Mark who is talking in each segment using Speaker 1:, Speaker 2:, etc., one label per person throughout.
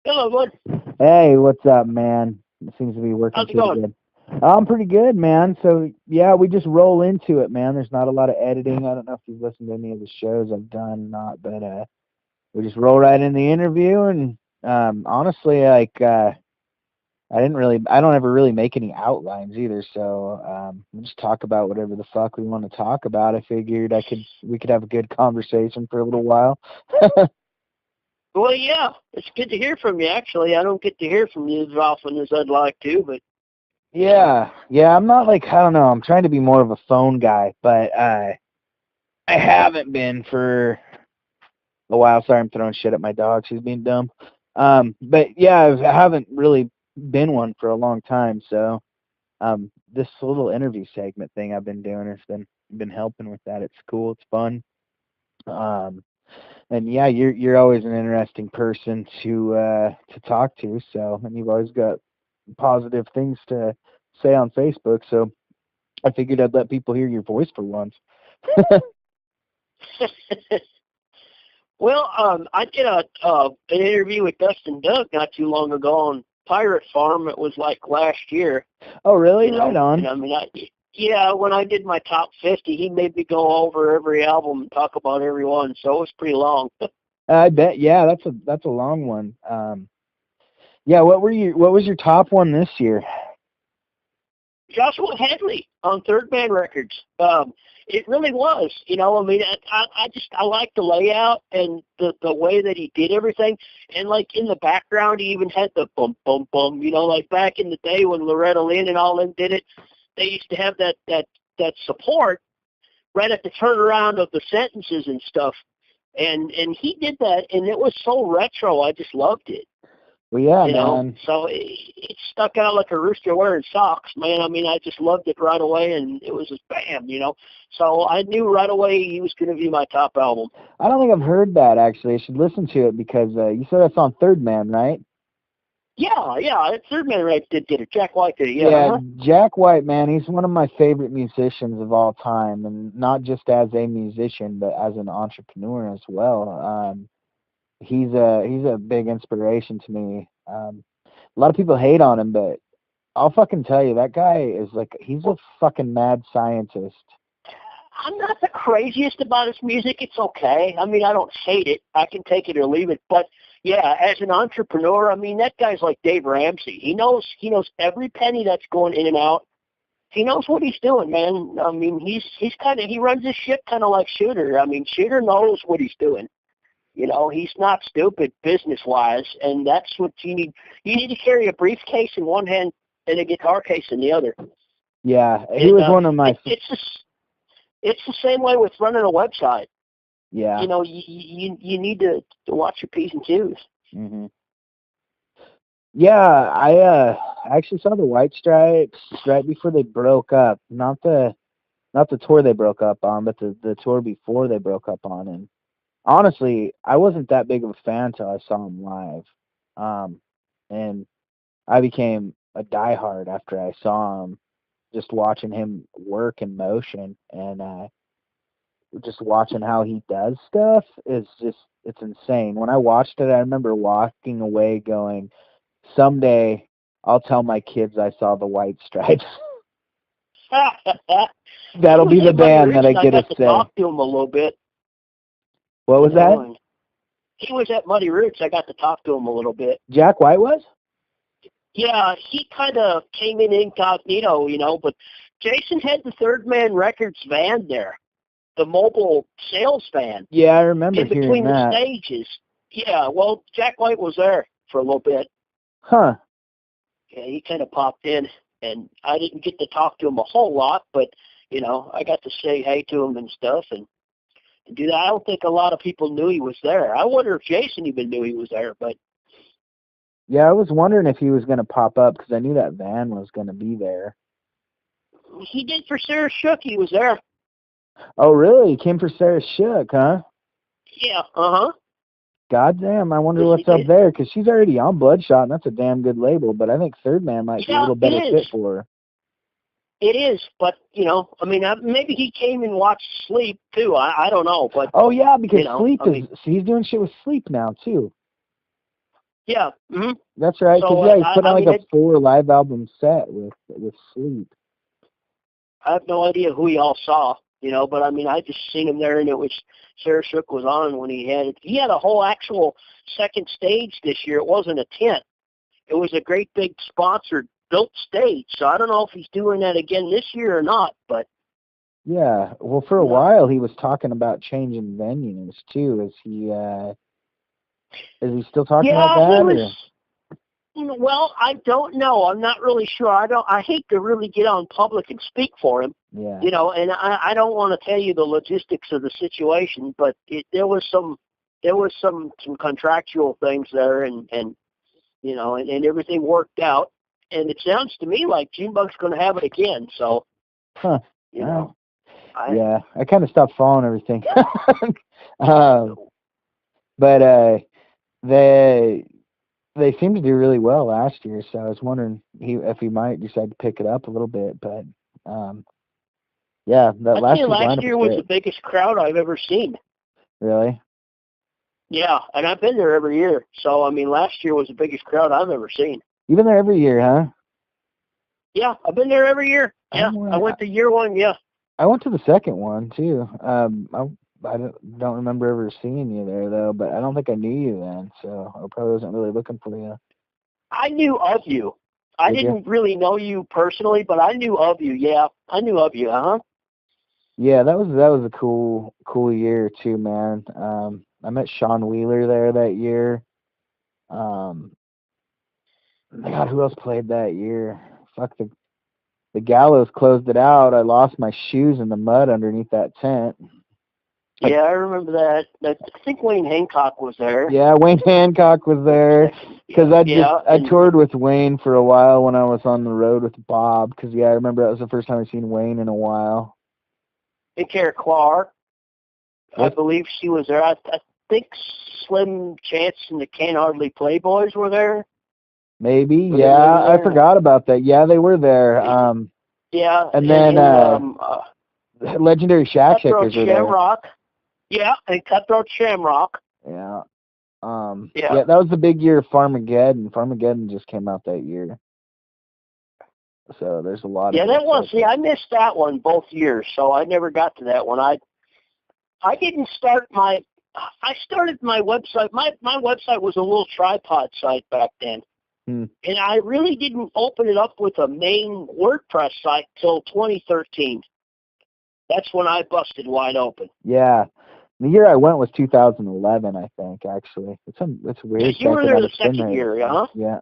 Speaker 1: Hello, bud.
Speaker 2: Hey, what's up, man? It seems to be working
Speaker 1: How's it
Speaker 2: pretty
Speaker 1: going?
Speaker 2: good. I'm pretty good, man. So, yeah, we just roll into it, man. There's not a lot of editing. I don't know if you've listened to any of the shows I've done or not, but we just roll right in the interview. And honestly, I don't ever really make any outlines either. So, we just talk about whatever the fuck we want to talk about. I figured we could have a good conversation for a little while.
Speaker 1: Well, yeah, it's good to hear from you. Actually, I don't get to hear from you as often as I'd like to, but
Speaker 2: Yeah. I'm not like, I don't know. I'm trying to be more of a phone guy, but I haven't been for a while. Sorry, I'm throwing shit at my dog. She's being dumb. But yeah, I haven't really been one for a long time. So this little interview segment thing I've been doing has been helping with that. It's cool. It's fun. Um, and yeah, you're always an interesting person to talk to. So, and you've always got positive things to say on Facebook. So I figured I'd let people hear your voice for once.
Speaker 1: well, I did an interview with Dustin Doug not too long ago on Pirate Farm. It was like last year,
Speaker 2: Oh, really? Right
Speaker 1: and
Speaker 2: on.
Speaker 1: I mean, yeah, when I did my top 50, he made me go over every album and talk about every one, so it was pretty long.
Speaker 2: I bet. Yeah, that's a long one. Yeah. What was your top one this year?
Speaker 1: Joshua Hadley on Third Man Records. It really was, I mean, I like the layout and the way that he did everything. And like in the background, he even had the bum, bum, bum, like back in the day when Loretta Lynn and all them did it, they used to have that support right at the turnaround of the sentences and stuff. And he did that, and it was so retro. I just loved it.
Speaker 2: Well, yeah, man.
Speaker 1: So it stuck out like a rooster wearing socks, man. I mean, I just loved it right away, and it was just bam. So I knew right away he was going to be my top album.
Speaker 2: I don't think I've heard that actually. I should listen to it because you said that's on Third Man, right?
Speaker 1: Yeah, Third Man right did it. Jack White did it, yeah.
Speaker 2: Yeah,
Speaker 1: Uh-huh.
Speaker 2: Jack White, man, he's one of my favorite musicians of all time, and not just as a musician, but as an entrepreneur as well. He's a big inspiration to me. A lot of people hate on him, but I'll fucking tell you, that guy is like, he's a fucking mad scientist.
Speaker 1: I'm not the craziest about his music. It's okay. I mean, I don't hate it. I can take it or leave it. But yeah, as an entrepreneur, I mean, that guy's like Dave Ramsey. He knows every penny that's going in and out. He knows what he's doing, man. I mean, he runs his ship kind of like Shooter. I mean, Shooter knows what he's doing. He's not stupid business-wise, and that's what you need. You need to carry a briefcase in one hand and a guitar case in the other.
Speaker 2: Yeah, he
Speaker 1: And
Speaker 2: was one of my,
Speaker 1: it's the same way with running a website.
Speaker 2: yeah.
Speaker 1: You need to watch your P's and Q's.
Speaker 2: hmm Yeah, I actually saw the White Stripes right before they broke up. Not the tour they broke up on, but the tour before they broke up on. And honestly, I wasn't that big of a fan till I saw him live. And I became a diehard after I saw him, just watching him work in motion and just watching how he does stuff is just, it's insane. When I watched it, I remember walking away going, someday I'll tell my kids I saw the White Stripes.
Speaker 1: he
Speaker 2: That'll
Speaker 1: was
Speaker 2: be the
Speaker 1: at Muddy
Speaker 2: band
Speaker 1: Roots,
Speaker 2: that I
Speaker 1: and I
Speaker 2: get to
Speaker 1: got to
Speaker 2: say.
Speaker 1: talk to him a little bit.
Speaker 2: What was that?
Speaker 1: And he was at Muddy Roots. I got to talk to him a little bit.
Speaker 2: Jack White was?
Speaker 1: Yeah, he kind of came in incognito, but Jason had the Third Man Records van there, the mobile sales van,
Speaker 2: Yeah, I remember
Speaker 1: in
Speaker 2: hearing
Speaker 1: between the
Speaker 2: that.
Speaker 1: stages. Yeah, well, Jack White was there for a little bit.
Speaker 2: Huh.
Speaker 1: Yeah, he kind of popped in, and I didn't get to talk to him a whole lot, but, I got to say hey to him and stuff, and do that. I don't think a lot of people knew he was there. I wonder if Jason even knew he was there, but
Speaker 2: Yeah, I was wondering if he was going to pop up because I knew that van was going to be there.
Speaker 1: he did for Sarah Shook. He was there.
Speaker 2: Oh, really? He came for Sarah Shook, huh?
Speaker 1: Yeah, uh-huh.
Speaker 2: Goddamn, I wonder
Speaker 1: Yes, he
Speaker 2: what's up
Speaker 1: did.
Speaker 2: there because she's already on Bloodshot, and that's a damn good label. But I think Third Man might be a
Speaker 1: Yeah,
Speaker 2: little
Speaker 1: it
Speaker 2: better
Speaker 1: is.
Speaker 2: fit for her.
Speaker 1: It is, but I mean, maybe he came and watched Sleep too. I don't know, but
Speaker 2: Oh yeah, because Sleep
Speaker 1: I
Speaker 2: is
Speaker 1: mean,
Speaker 2: he's doing shit with Sleep now too.
Speaker 1: Yeah. Mm-hmm.
Speaker 2: That's right. Because
Speaker 1: So,
Speaker 2: he put on like a 4 live album set with Sleep.
Speaker 1: I have no idea who y'all saw, but I mean, I just seen him there, and it was Sarah Shook was on when he had it. He had a whole actual second stage this year. It wasn't a tent. It was a great big sponsored built stage. So I don't know if he's doing that again this year or not, but.
Speaker 2: Yeah. Well, for a while he was talking about changing venues too. Is he still talking about that?
Speaker 1: Well, I don't know. I'm not really sure. I hate to really get on public and speak for him.
Speaker 2: Yeah.
Speaker 1: And I don't want to tell you the logistics of the situation, but there was some contractual things there, and everything worked out. And it sounds to me like Junebug's going to have it again. So,
Speaker 2: huh?
Speaker 1: I
Speaker 2: kind of stopped following everything. But they seemed to do really well last year, so I was wondering if he might decide to pick it up a little bit. But yeah, that last
Speaker 1: year was the biggest crowd I've ever seen.
Speaker 2: Really?
Speaker 1: Yeah, and I've been there every year. So, I mean, last year was the biggest crowd I've ever seen.
Speaker 2: You've been there every year, huh?
Speaker 1: Yeah, I've been there every year. Yeah, I went to year one, yeah.
Speaker 2: I went to the second one, too. I don't remember ever seeing you there, though, but I don't think I knew you then, so I probably wasn't really looking for you.
Speaker 1: I knew of you. I didn't really know you personally, but I knew of you, yeah. I knew of you,
Speaker 2: Yeah, that was a cool year, too, man. I met Sean Wheeler there that year. God, who else played that year? Fuck, the Gallows closed it out. I lost my shoes in the mud underneath that tent.
Speaker 1: Yeah, I remember that. I think Wayne Hancock was there.
Speaker 2: Yeah, Wayne Hancock was there. Because I toured with Wayne for a while when I was on the road with Bob. Because, I remember that was the first time I'd seen Wayne in a while.
Speaker 1: And Kara Clark. I believe she was there. I think Slim Chance and the Can't Hardly Play Boys were there.
Speaker 2: Maybe, yeah. I forgot about that. Yeah, they were there.
Speaker 1: Yeah.
Speaker 2: And then Legendary Shack Shakers were there.
Speaker 1: Shamrock. Yeah, and Cutthroat Shamrock.
Speaker 2: Yeah. Yeah, that was the big year of Farmageddon. Farmageddon just came out that year. So there's a lot of...
Speaker 1: Yeah, that was... See, I missed that one both years, so I never got to that one. I didn't start my... I started my website. My website was a little tripod site back then. And I really didn't open it up with a main WordPress site till 2013. That's when I busted wide open.
Speaker 2: Yeah. The year I went was 2011, I think, actually. It's weird.
Speaker 1: You were there the second year, huh?
Speaker 2: Yeah.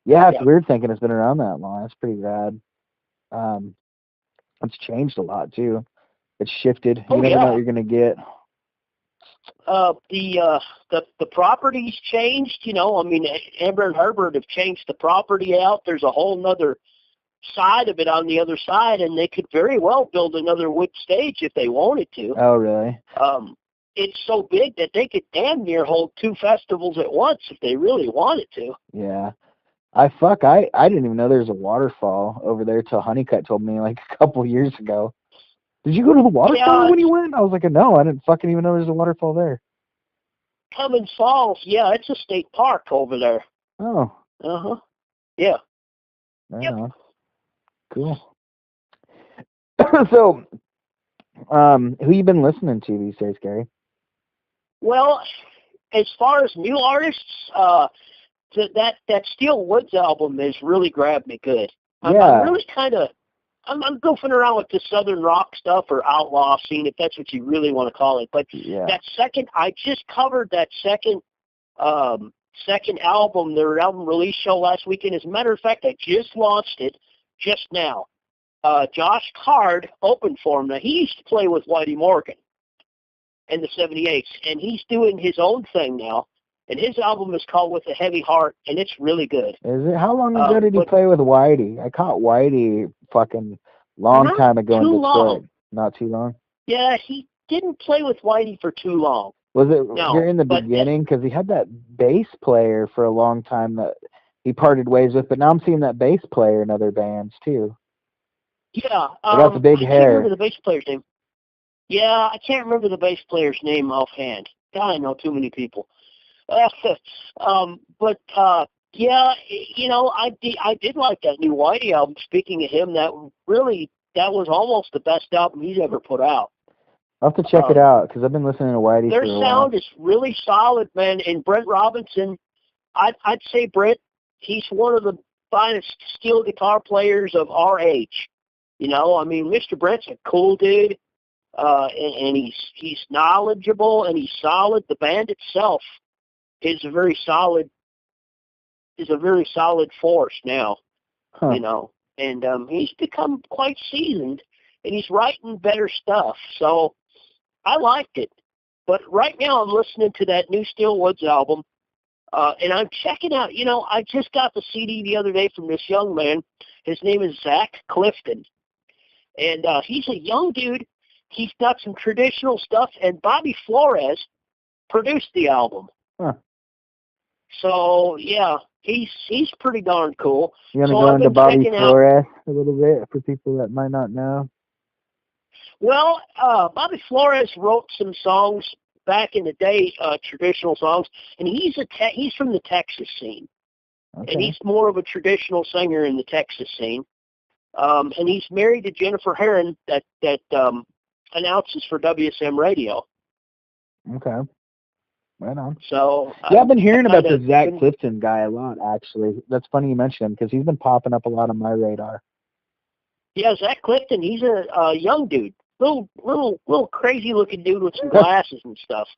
Speaker 2: Yeah, it's weird thinking it's been around that long. It's pretty rad. It's changed a lot, too. It's shifted. You never know what you're going to get.
Speaker 1: The property's changed, I mean, Amber and Herbert have changed the property out. There's a whole nother side of it on the other side, and they could very well build another wood stage if they wanted to.
Speaker 2: Oh, really?
Speaker 1: It's so big that they could damn near hold 2 festivals at once if they really wanted to.
Speaker 2: Yeah. I didn't even know there was a waterfall over there till Honeycutt told me like a couple years ago. Did you go to the waterfall when you went? I was like, no, I didn't fucking even know there was a waterfall there.
Speaker 1: Cummins Falls, yeah, it's a state park over there.
Speaker 2: Oh.
Speaker 1: Uh-huh. Yeah.
Speaker 2: Right on. Cool. So, who you been listening to these days, Gary?
Speaker 1: Well, as far as new artists, that Steel Woods album has really grabbed me good. I'm really kind of... I'm goofing around with the Southern rock stuff or outlaw scene, if that's what you really want to call it. But that second, I just covered that second album, their album release show last weekend. As a matter of fact, I just launched it just now. Josh Card opened for him. Now, he used to play with Whitey Morgan in the 78s, and he's doing his own thing now. And his album is called With a Heavy Heart, and it's really good.
Speaker 2: Is it? How long ago did he play with Whitey? I caught Whitey fucking long time ago in Detroit. Not too long? Yeah,
Speaker 1: he didn't play with Whitey for too long.
Speaker 2: Was it during the beginning? Because he had that bass player for a long time that he parted ways with, but now I'm seeing that bass player in other bands, too.
Speaker 1: Yeah.
Speaker 2: They got the big hair.
Speaker 1: I can't remember the bass player's name. Yeah, I can't remember the bass player's name offhand. God, I know too many people. But yeah, I did like that new Whitey album. Speaking of him, that was almost the best album he's ever put out.
Speaker 2: I'll have to check it out because I've been listening to Whitey for a while.
Speaker 1: Their sound is really solid, man. And Brent Robinson, I'd say Brent, he's one of the finest steel guitar players of our age. I mean, Mr. Brent's a cool dude, and he's knowledgeable and he's solid. The band itself is a very solid force now. And he's become quite seasoned, and he's writing better stuff. So I liked it. But right now I'm listening to that new Steel Woods album, and I'm checking out, I just got the CD the other day from this young man. His name is Zach Clifton. And he's a young dude. He's got some traditional stuff, and Bobby Flores produced the album.
Speaker 2: Huh.
Speaker 1: So, yeah, he's pretty darn cool.
Speaker 2: You want to go into Bobby Flores a little bit for people that might not know?
Speaker 1: Well, Bobby Flores wrote some songs back in the day, traditional songs, and he's from the Texas scene. Okay. And he's more of a traditional singer in the Texas scene. And he's married to Jennifer Herron that announces for WSM Radio.
Speaker 2: Okay. Right on.
Speaker 1: So
Speaker 2: yeah, I've been hearing about the Zach Clifton guy a lot, actually. That's funny you mention him because he's been popping up a lot on my radar.
Speaker 1: Yeah, Zach Clifton, he's a young dude. Little crazy looking dude with some glasses and stuff.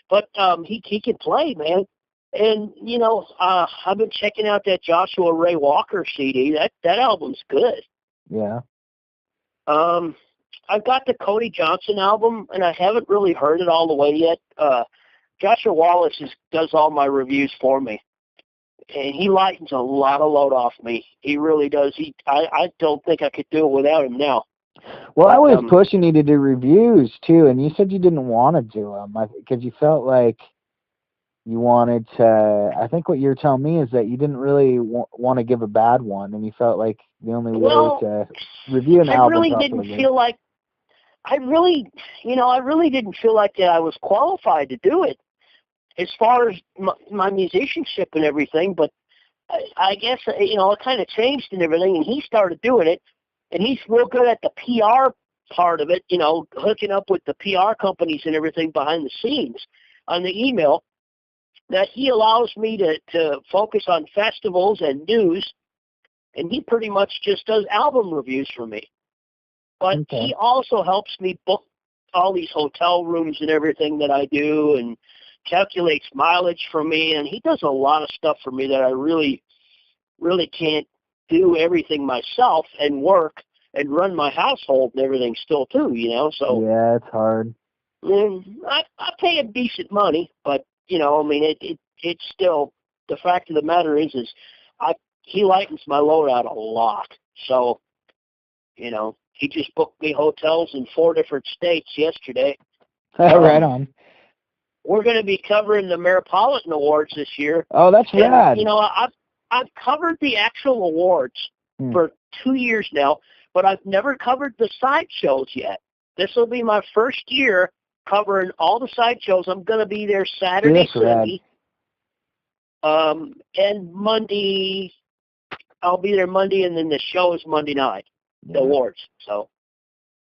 Speaker 1: But he can play, man. And, I've been checking out that Joshua Ray Walker CD. That album's good.
Speaker 2: Yeah.
Speaker 1: I've got the Cody Johnson album, and I haven't really heard it all the way yet. Joshua Wallace does all my reviews for me, and he lightens a lot of load off me. He really does. I don't think I could do it without him now.
Speaker 2: Well, I was pushing you to do reviews, too, and you said you didn't want to do them because you felt like you wanted to. I think what you're telling me is that you didn't really want to give a bad one, and you felt like the only way to review an album properly.
Speaker 1: I really didn't feel like that I was qualified to do it as far as my musicianship and everything, but I guess, it kind of changed and everything, and he started doing it, and he's real good at the PR part of it, hooking up with the PR companies and everything behind the scenes on the email, that he allows me to focus on festivals and news, and he pretty much just does album reviews for me. But he also helps me book all these hotel rooms and everything that I do, and calculates mileage for me, and he does a lot of stuff for me that I really, really can't do everything myself and work and run my household and everything still too, So
Speaker 2: yeah, it's hard.
Speaker 1: I pay him decent money, but it's still, the fact of the matter is he lightens my load out a lot. So, he just booked me hotels in 4 different states yesterday.
Speaker 2: Right on.
Speaker 1: We're going to be covering the Metropolitan Awards this year.
Speaker 2: Oh, that's rad.
Speaker 1: I've covered the actual awards for 2 years now, but I've never covered the side shows yet. This will be my first year covering all the side shows. I'm going to be there Saturday, Sunday, and Monday. I'll be there Monday, and then the show is Monday night, the awards. So.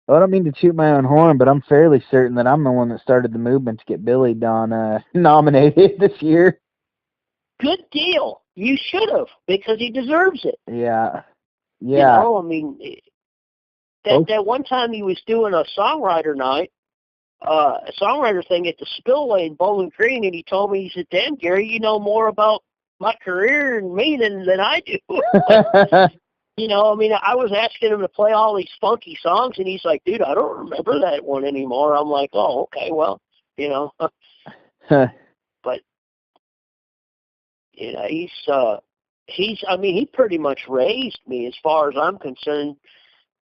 Speaker 2: Well, I don't mean to toot my own horn, but I'm fairly certain that I'm the one that started the movement to get Billy Don nominated this year.
Speaker 1: Good deal. You should have, because he deserves it.
Speaker 2: Yeah. Yeah.
Speaker 1: That one time he was doing a songwriter night, a songwriter thing at the Spillway in Bowling Green, and he told me, he said, "Damn, Gary, you know more about my career and me than I do." I was asking him to play all these funky songs, and he's like, "Dude, I don't remember that one anymore." I'm like, "Oh, okay, well, But, he pretty much raised me as far as I'm concerned.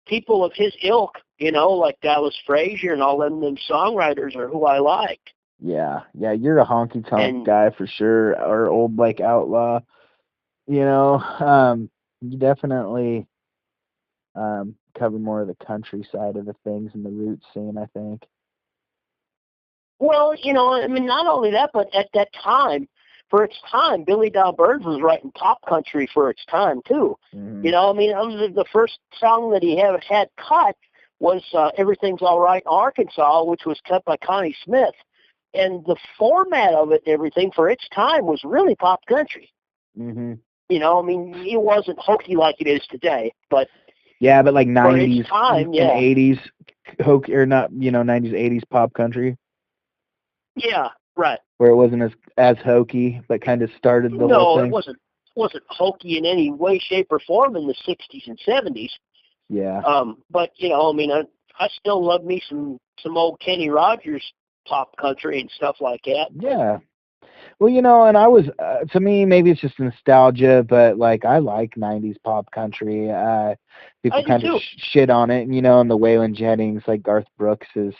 Speaker 1: People of his ilk, like Dallas Frazier and all them songwriters are who I like.
Speaker 2: Yeah, you're a honky-tonk guy for sure, or old like Outlaw. You definitely cover more of the country side of the things and the roots scene, I think.
Speaker 1: Well, I mean, not only that, but at that time, for its time, Billy Dow Birds was writing pop country for its time too.
Speaker 2: Mm-hmm.
Speaker 1: I mean, the first song that he had cut was "Everything's All Right in Arkansas," which was cut by Connie Smith, and the format of it, and everything for its time, was really pop country.
Speaker 2: Mm-hmm.
Speaker 1: I mean, it wasn't hokey like it is today, but
Speaker 2: yeah, but like 90s
Speaker 1: time,
Speaker 2: and 80s hokey, or not, 90s, 80s pop country.
Speaker 1: Yeah, right.
Speaker 2: Where it wasn't as hokey, but kind of started the whole thing.
Speaker 1: No, it wasn't hokey in any way, shape, or form in the 60s and 70s.
Speaker 2: Yeah.
Speaker 1: But, I mean, I still love me some old Kenny Rogers pop country and stuff like that.
Speaker 2: Yeah. Well, and I was, to me, maybe it's just nostalgia, but, like, I like 90s pop country. People kind of shit on it, and the Waylon Jennings, like Garth Brooks is,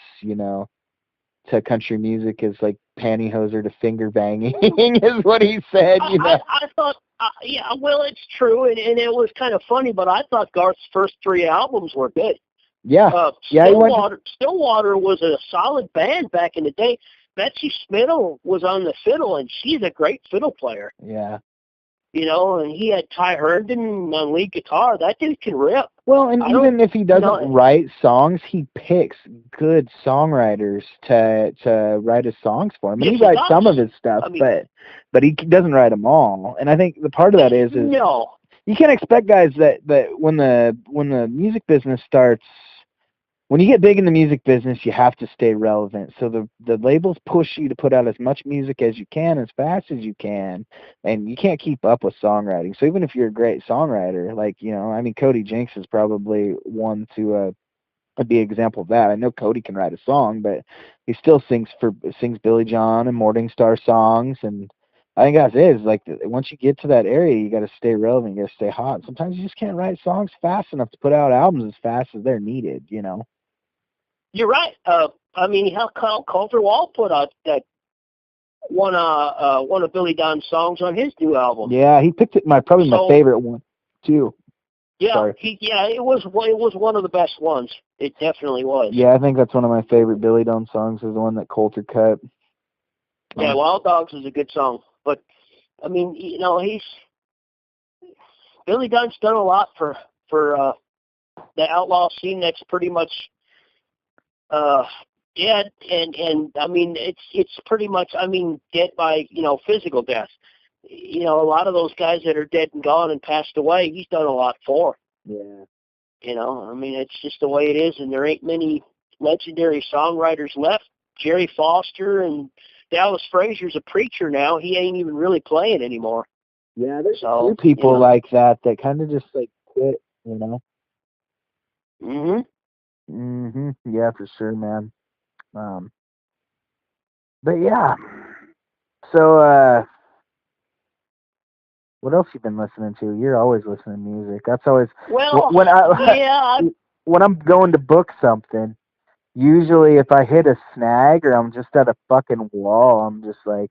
Speaker 2: to country music is like pantyhoser to finger banging is what he said,
Speaker 1: I thought, yeah, well, it's true, and it was kind of funny, but I thought Garth's first 3 albums were good.
Speaker 2: Yeah.
Speaker 1: Stillwater was a solid band back in the day. Betsy Spittle was on the fiddle, and she's a great fiddle player.
Speaker 2: Yeah.
Speaker 1: And he had Ty Herndon on lead guitar. That dude can rip.
Speaker 2: Well, and even if he doesn't write songs, he picks good songwriters to write his songs for him. And he writes some of his stuff, but he doesn't write them all. And I think the part of that is you can't expect guys that when the music business starts. When you get big in the music business, you have to stay relevant. So the labels push you to put out as much music as you can, as fast as you can, and you can't keep up with songwriting. So even if you're a great songwriter, like, I mean, Cody Jinks is probably one to be an example of that. I know Cody can write a song, but he still sings Billy John and Morningstar songs. And I think that's it. Is like once you get to that area, you got to stay relevant, you got to stay hot. Sometimes you just can't write songs fast enough to put out albums as fast as they're needed,
Speaker 1: You're right. I mean, how Coulter Wall put out that one of Billy Don's songs on his new album.
Speaker 2: Yeah, he picked it. Probably my favorite one too.
Speaker 1: Yeah, it was one of the best ones. It definitely was.
Speaker 2: Yeah, I think that's one of my favorite Billy Dunn songs. Is the one that Coulter cut.
Speaker 1: Yeah, Wild Dogs is a good song, but I mean, Billy Dunn's done a lot for the outlaw scene. That's pretty much dead, and I mean, it's pretty much, I mean, dead by physical death. A lot of those guys that are dead and gone and passed away, he's done a lot for.
Speaker 2: Yeah.
Speaker 1: I mean, it's just the way it is, and there ain't many legendary songwriters left. Jerry Foster and Dallas Frazier's a preacher now. He ain't even really playing anymore.
Speaker 2: Yeah, there's a few people like that kind of just like quit,
Speaker 1: Mhm.
Speaker 2: Yeah, for sure, man. But yeah. So, what else you been listening to? You're always listening to music. That's always when I'm going to book something. Usually, if I hit a snag or I'm just at a fucking wall, I'm just like,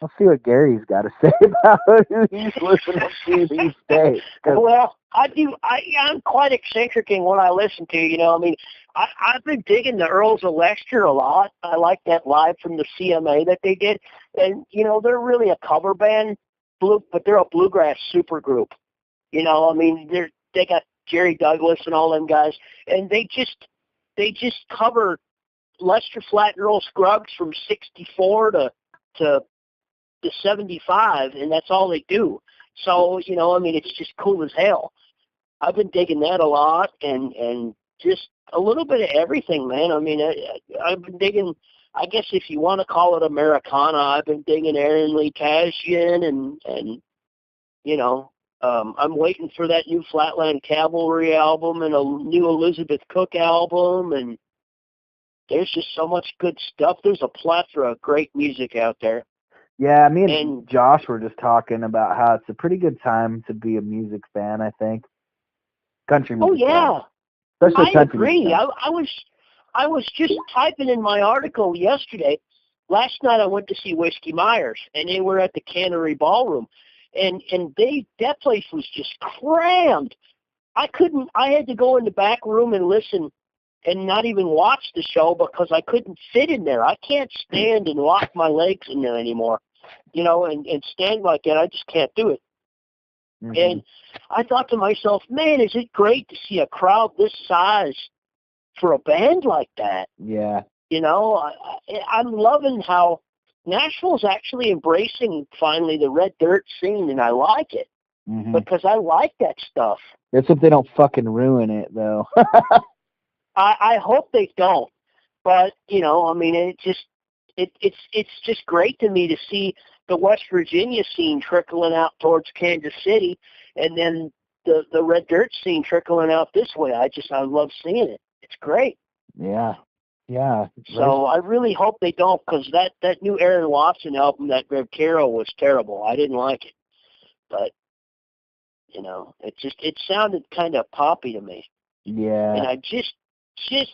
Speaker 2: I'll see what Gary's got to say about who he's listening to these days.
Speaker 1: Well, I do. I'm quite eccentric in what I listen to. I mean, I've been digging the Earls of Leicester a lot. I like that live from the CMA that they did, and they're really a cover band, but they're a bluegrass super group. I mean, they got Jerry Douglas and all them guys, and they just cover Lester Flatt and Earl Scruggs from '64 to 75, and that's all they do. So, I mean, it's just cool as hell. I've been digging that a lot, and just a little bit of everything, man. I mean, I've been digging, I guess if you want to call it Americana, I've been digging Aaron Lee Tashian, and I'm waiting for that new Flatland Cavalry album and a new Elizabeth Cook album, and there's just so much good stuff. There's a plethora of great music out there.
Speaker 2: Yeah, me and Josh were just talking about how it's a pretty good time to be a music fan, I think. Country music.
Speaker 1: Oh, yeah.
Speaker 2: Fan. Especially country
Speaker 1: agree.
Speaker 2: music.
Speaker 1: I was just typing in my article yesterday. Last night I went to see Whiskey Myers, and they were at the Cannery Ballroom. And that place was just crammed. I had to go in the back room and listen and not even watch the show because I couldn't fit in there. I can't stand and lock my legs in there anymore, and stand like that. I just can't do it. Mm-hmm. And I thought to myself, man, is it great to see a crowd this size for a band like that?
Speaker 2: Yeah.
Speaker 1: I'm loving how Nashville's actually embracing finally the red dirt scene, and I like it because I like that stuff.
Speaker 2: Let's hope they don't fucking ruin it, though.
Speaker 1: I hope they don't, but it's just great to me to see the West Virginia scene trickling out towards Kansas City, and then the red dirt scene trickling out this way. I love seeing it. It's great.
Speaker 2: Yeah. Yeah.
Speaker 1: So I really hope they don't, because that new Aaron Watson album, that Greg Carroll, was terrible. I didn't like it, but it sounded kind of poppy to me.
Speaker 2: Yeah.
Speaker 1: And I just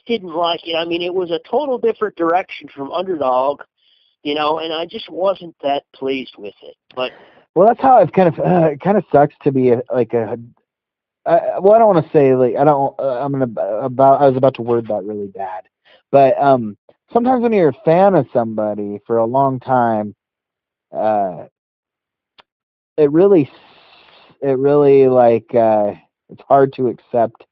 Speaker 1: didn't like it. I mean, it was a total different direction from Underdog, and I just wasn't that pleased with it. But
Speaker 2: well, that's how it kind of sucks to be I don't want to say I was about to word that really bad. But sometimes when you're a fan of somebody for a long time, it really it's hard to accept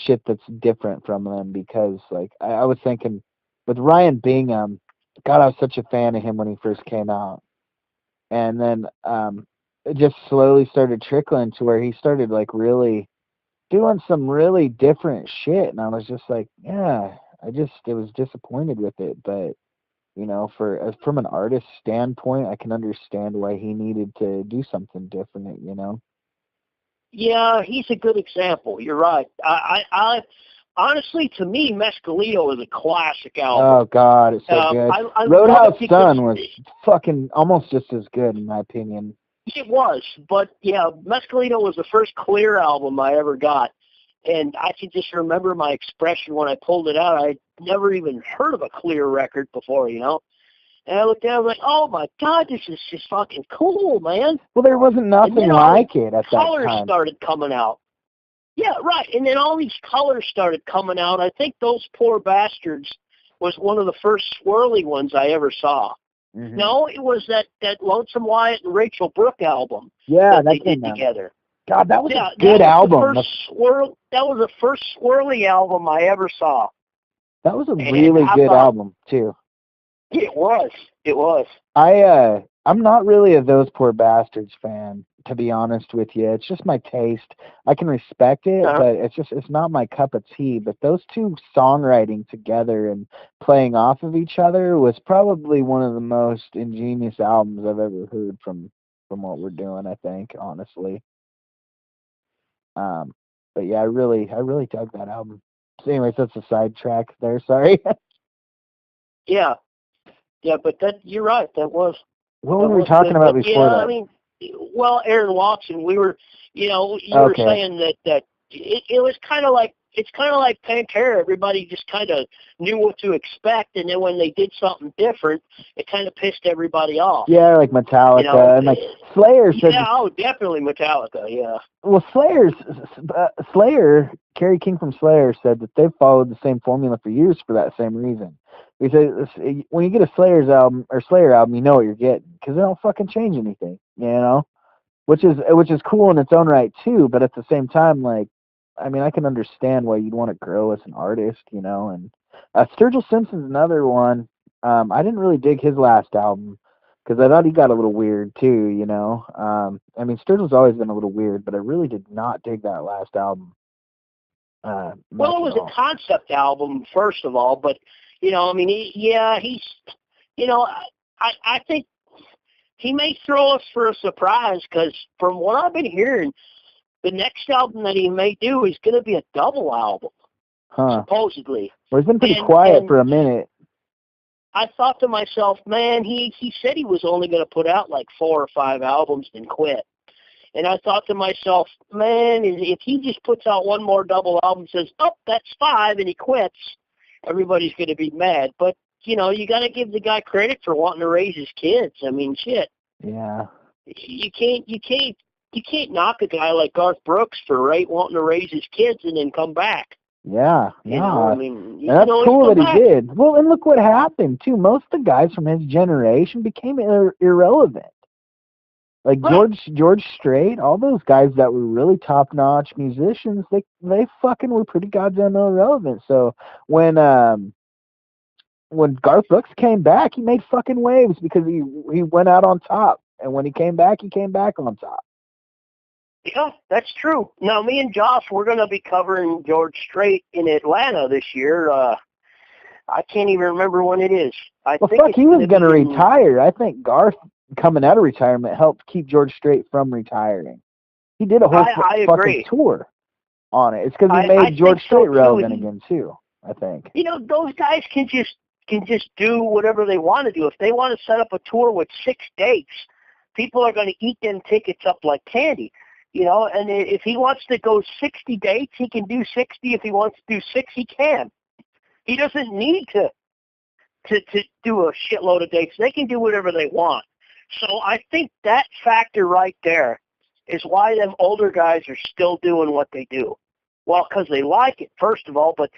Speaker 2: shit that's different from them, because I was thinking with Ryan Bingham, God, I was such a fan of him when he first came out, and then it just slowly started trickling to where he started really doing some really different shit, and I was just like, yeah, I was disappointed with it. But from an artist standpoint, I can understand why he needed to do something different.
Speaker 1: Yeah, he's a good example. You're right. I honestly, to me, Masculino is a classic album.
Speaker 2: Oh God, it's so good. Roadhouse Sun was fucking almost just as good, in my opinion.
Speaker 1: It was, but yeah, Masculino was the first Clear album I ever got. And I can just remember my expression when I pulled it out. I'd never even heard of a Clear record before, And I looked at it, I was like, oh my God, this is just fucking cool, man.
Speaker 2: Well, there wasn't nothing like it at that time.
Speaker 1: Colors started coming out. Yeah, right. And then all these colors started coming out. I think Those Poor Bastards was one of the first swirly ones I ever saw. Mm-hmm. No, it was that Lonesome Wyatt and Rachel Brooke album that they did together.
Speaker 2: God, that was a good album.
Speaker 1: That was the first swirly album I ever saw.
Speaker 2: That was a really good album, too.
Speaker 1: It was.
Speaker 2: I'm not really a Those Poor Bastards fan, to be honest with you. It's just my taste. I can respect it, but it's not my cup of tea. But those two songwriting together and playing off of each other was probably one of the most ingenious albums I've ever heard from what we're doing, I think, honestly. But yeah, I really dug that album. So anyways, that's a sidetrack there, sorry.
Speaker 1: Yeah, but you're right, that was...
Speaker 2: What were we talking about before that?
Speaker 1: I mean, Aaron Watson, we were, you were saying that it was kind of like, it's kind of like Pantera. Everybody just kind of knew what to expect, and then when they did something different, it kind of pissed everybody off.
Speaker 2: Yeah, like Metallica, and Slayer said...
Speaker 1: Yeah, definitely Metallica, yeah.
Speaker 2: Well, Slayer, Kerry King from Slayer said that they've followed the same formula for years for that same reason. He said, when you get a Slayer album, you know what you're getting, because they don't fucking change anything, which is cool in its own right too. But at the same time, I can understand why you'd want to grow as an artist, and Sturgill Simpson's another one. I didn't really dig his last album because I thought he got a little weird too, Sturgill's always been a little weird, but I really did not dig that last album.
Speaker 1: Well, it was a concept album, first of all, but he's, I think he may throw us for a surprise, because from what I've been hearing, the next album that he may do is going to be a double album, supposedly.
Speaker 2: Well, he's been pretty quiet for a minute.
Speaker 1: I thought to myself, man, he said he was only going to put out 4 or 5 albums and quit. And I thought to myself, man, if he just puts out one more double album and says, oh, that's 5, and he quits, everybody's going to be mad. But, you got to give the guy credit for wanting to raise his kids. I mean, shit.
Speaker 2: Yeah.
Speaker 1: You can't knock a guy like Garth Brooks for wanting to raise his kids and then come back.
Speaker 2: Yeah,
Speaker 1: You know, I mean,
Speaker 2: and that's cool that he did. Well, and look what happened too. Most of the guys from his generation became irrelevant. Like George Strait, all those guys that were really top notch musicians, they fucking were pretty goddamn irrelevant. So when Garth Brooks came back, he made fucking waves because he went out on top. And when he came back on top.
Speaker 1: Yeah, that's true. Now, me and Josh, we're going to be covering George Strait in Atlanta this year. I can't even remember when it is.
Speaker 2: He was going to retire. I think Garth coming out of retirement helped keep George Strait from retiring. He did a whole fucking tour on it. It's because he made George Strait relevant again too, I think.
Speaker 1: You know, those guys can just do whatever they want to do. If they want to set up a tour with 6 dates, people are going to eat them tickets up like candy. You know, and if he wants to go 60 dates, he can do 60. If he wants to do 6, he can. He doesn't need to do a shitload of dates. They can do whatever they want. So I think that factor right there is why them older guys are still doing what they do. Well, because they like it, first of all. But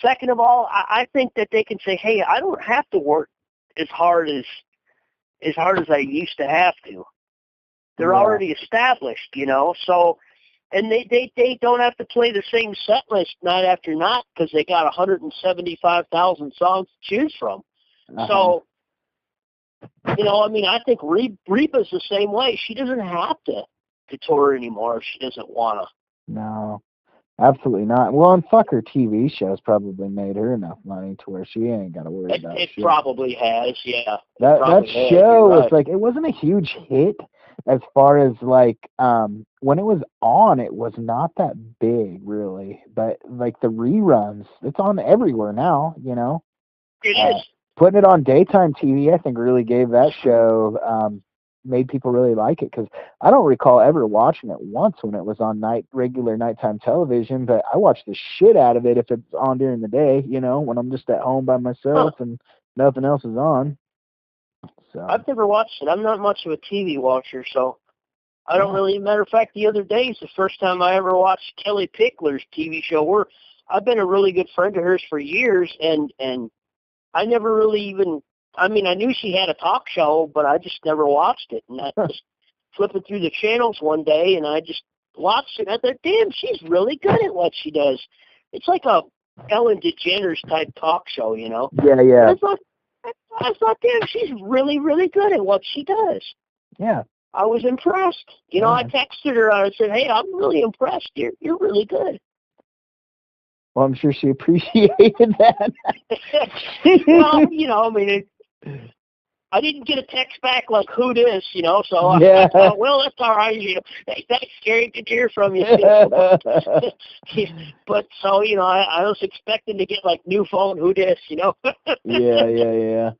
Speaker 1: second of all, I think that they can say, hey, I don't have to work as hard as I used to have to. They're already established, you know, so, and they don't have to play the same set list night after night because they got 175,000 songs to choose from. So, you know, I mean, I think Reba's the same way. She doesn't have to tour anymore if she doesn't want to.
Speaker 2: No, absolutely not. Well, and fuck, her TV shows probably made her enough money to where she ain't got to worry about it.
Speaker 1: It probably has, yeah.
Speaker 2: That show was like, it wasn't a huge hit. As far as like when it was on, it was not that big really, but like the reruns, it's on everywhere now, you know.
Speaker 1: It is.
Speaker 2: Putting it on daytime TV, I think, really gave that show, made people really like it, because I don't recall ever watching it once when it was on regular nighttime television, but I watched the shit out of it if it's on during the day, you know, when I'm just at home by myself and nothing else is on. So.
Speaker 1: I've never watched it. I'm not much of a TV watcher, so I don't really. Matter of fact, the other day is the first time I ever watched Kellie Pickler's TV show. I've been a really good friend of hers for years, and I never really even. I mean, I knew she had a talk show, but I just never watched it. And I just flipping through the channels one day, and I just watched it. I thought, damn, she's really good at what she does. It's like a Ellen DeGeneres type talk show, you know.
Speaker 2: Yeah.
Speaker 1: I thought, damn, she's really, really good at what she does.
Speaker 2: Yeah.
Speaker 1: I was impressed. You know, I texted her and I said, hey, I'm really impressed. You're really good.
Speaker 2: Well, I'm sure she appreciated that.
Speaker 1: Well, you know, I mean, I didn't get a text back like, who this, you know, so
Speaker 2: I
Speaker 1: thought, well, that's all right. You know, that's scary to hear from you. But so, you know, I was expecting to get like new phone, who this, you know.
Speaker 2: Yeah.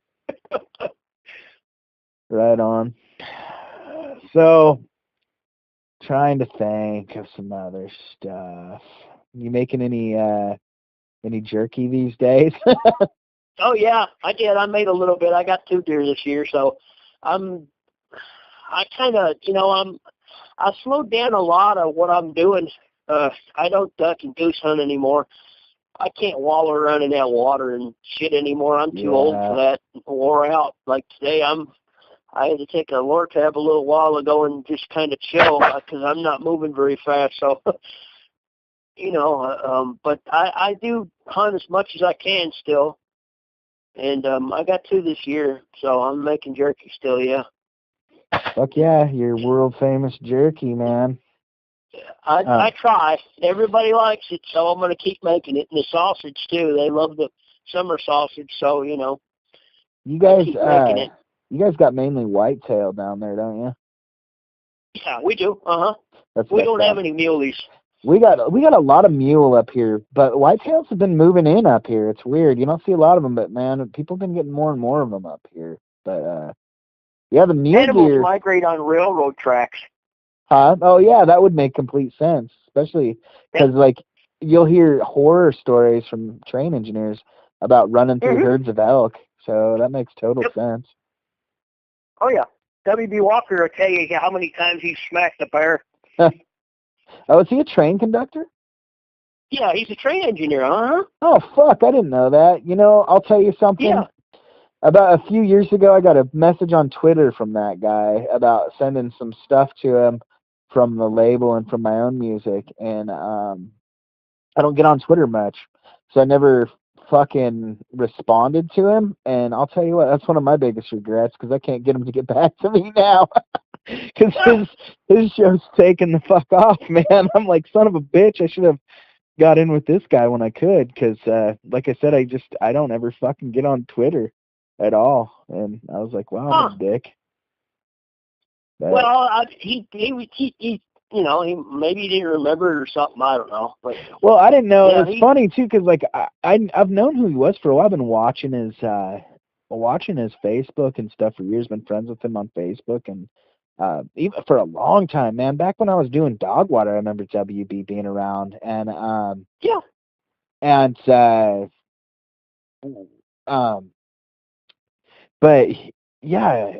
Speaker 2: Right on. So, trying to think of some other stuff. You making any jerky these days?
Speaker 1: Oh yeah, I did. I made a little bit. I got 2 deer this year, so I kind of, you know, I slowed down a lot of what I'm doing. I don't duck and goose hunt anymore. I can't wallow around in that water and shit anymore. I'm too old for that. Wore out. Like today, I had to take a Lortab a little while ago and just kind of chill because I'm not moving very fast. So, you know, but I do hunt as much as I can still. And I got 2 this year, so I'm making jerky still, yeah.
Speaker 2: Fuck yeah, you're world famous jerky, man.
Speaker 1: I try. Everybody likes it, so I'm going to keep making it. And the sausage, too. They love the summer sausage, so, you know.
Speaker 2: You guys got mainly whitetail down there, don't you?
Speaker 1: Yeah, we do. We don't have any muleys.
Speaker 2: We got a lot of mule up here, but whitetails have been moving in up here. It's weird. You don't see a lot of them, but man, people have been getting more and more of them up here. But yeah, the mule
Speaker 1: animals migrate on railroad tracks.
Speaker 2: Huh? Oh yeah, that would make complete sense, especially because like you'll hear horror stories from train engineers about running through herds of elk. So that makes total sense.
Speaker 1: Oh yeah, W.B. Walker will tell you how many times he smacked a bear.
Speaker 2: Oh, is he a train conductor?
Speaker 1: Yeah, he's a train engineer, huh?
Speaker 2: Oh, fuck, I didn't know that. You know, I'll tell you something.
Speaker 1: Yeah.
Speaker 2: About a few years ago, I got a message on Twitter from that guy about sending some stuff to him from the label and from my own music. And I don't get on Twitter much, so I never fucking responded to him. And I'll tell you what, that's one of my biggest regrets, because I can't get him to get back to me now. Because his show's taking the fuck off, man. I'm like, son of a bitch, I should have got in with this guy when I could, because like I said, I don't ever fucking get on Twitter at all. And I was like, wow, I'm a dick. But,
Speaker 1: well, he you know, maybe he didn't remember it or something. I don't know. But
Speaker 2: well, I didn't know. Yeah, it's funny too, because like I've known who he was for a while. I've been watching his Facebook and stuff for years. Been friends with him on Facebook, and even for a long time, man. Back when I was doing dog water, I remember WB being around, and
Speaker 1: yeah,
Speaker 2: and but yeah.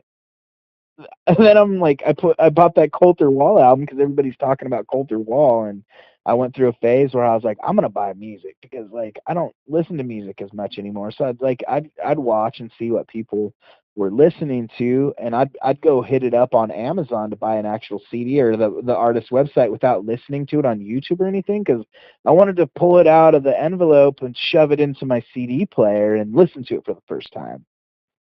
Speaker 2: And then I'm like, I bought that Coulter Wall album because everybody's talking about Coulter Wall, and I went through a phase where I was like, I'm gonna buy music, because like I don't listen to music as much anymore. So I'd watch and see what people were listening to, and I'd go hit it up on Amazon to buy an actual CD or the artist's website without listening to it on YouTube or anything, because I wanted to pull it out of the envelope and shove it into my CD player and listen to it for the first time.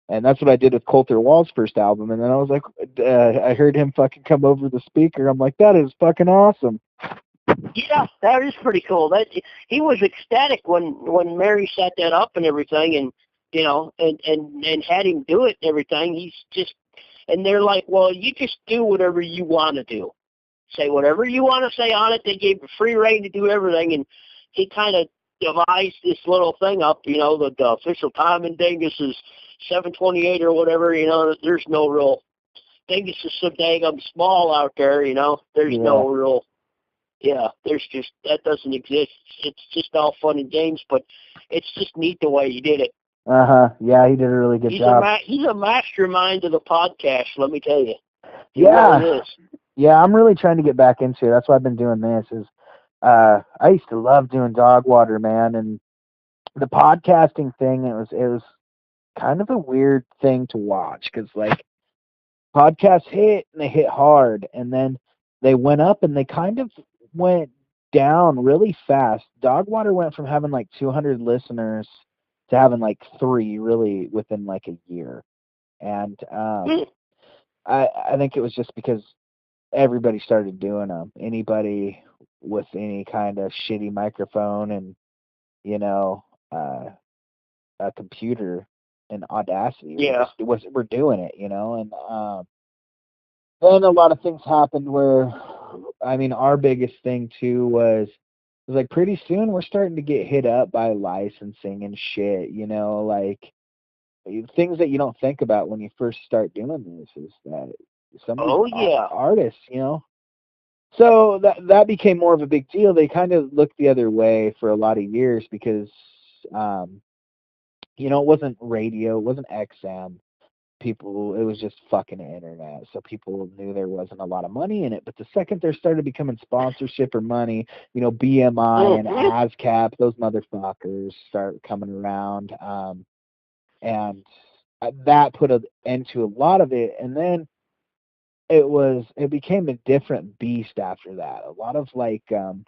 Speaker 2: And that's what I did with Coulter Wall's first album. And then I was like, I heard him fucking come over the speaker. I'm like, that is fucking awesome.
Speaker 1: Yeah, that is pretty cool. That he was ecstatic when Mary set that up and everything, and you know, and had him do it and everything. He's just, and they're like, well, you just do whatever you want to do. Say whatever you want to say on it. They gave him free reign to do everything, and he kind of devised this little thing up. You know, the official time in Dingus is 7:28 or whatever. You know, there's no real. Dingus is so dang small out there. You know, there's no real. Yeah, there's just, that doesn't exist. It's just all fun and games, but it's just neat the way he did it.
Speaker 2: Yeah, he did a really good job.
Speaker 1: He's a mastermind of the podcast, let me tell you. He
Speaker 2: really
Speaker 1: is.
Speaker 2: Yeah, I'm really trying to get back into it. That's why I've been doing this. I used to love doing dog water, man, and the podcasting thing. It was kind of a weird thing to watch, because like podcasts hit and they hit hard, and then they went up and they kind of went down really fast. Dog water went from having like 200 listeners to having like 3 really within like a year. And I think it was just because everybody started doing them. Anybody with any kind of shitty microphone and, you know, a computer and Audacity, we're doing it, you know. And then a lot of things happened where, I mean, our biggest thing too was like pretty soon we're starting to get hit up by licensing and shit, you know, like things that you don't think about when you first start doing this is that some of these artists, you know. So that became more of a big deal. They kind of looked the other way for a lot of years because, you know, it wasn't radio, it wasn't XM. People, it was just fucking internet, so people knew there wasn't a lot of money in it. But the second there started becoming sponsorship or money, you know, BMI and ASCAP, those motherfuckers start coming around, and that put an end to a lot of it. And then it became a different beast after that. A lot of like the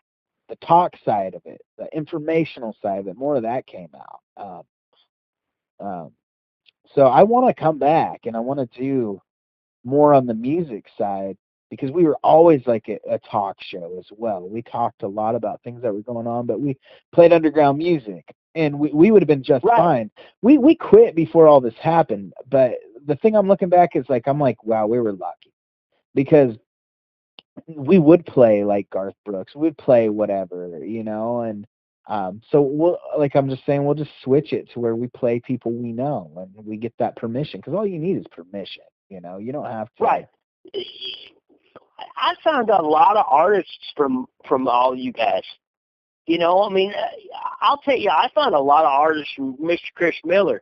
Speaker 2: talk side of it, the informational side of it, more of that came out. So I want to come back and I want to do more on the music side, because we were always like a talk show as well. We talked a lot about things that were going on, but we played underground music, and we would have been just fine. We quit before all this happened, but the thing I'm looking back is like, I'm like, wow, we were lucky, because we would play like Garth Brooks, we'd play whatever, you know, and so we'll, like I'm just saying, we'll just switch it to where we play people we know and we get that permission, because all you need is permission, you know. You don't have to.
Speaker 1: Right. I found a lot of artists from all you guys. You know, I mean, I'll tell you, I found a lot of artists from Mr. Chris Miller.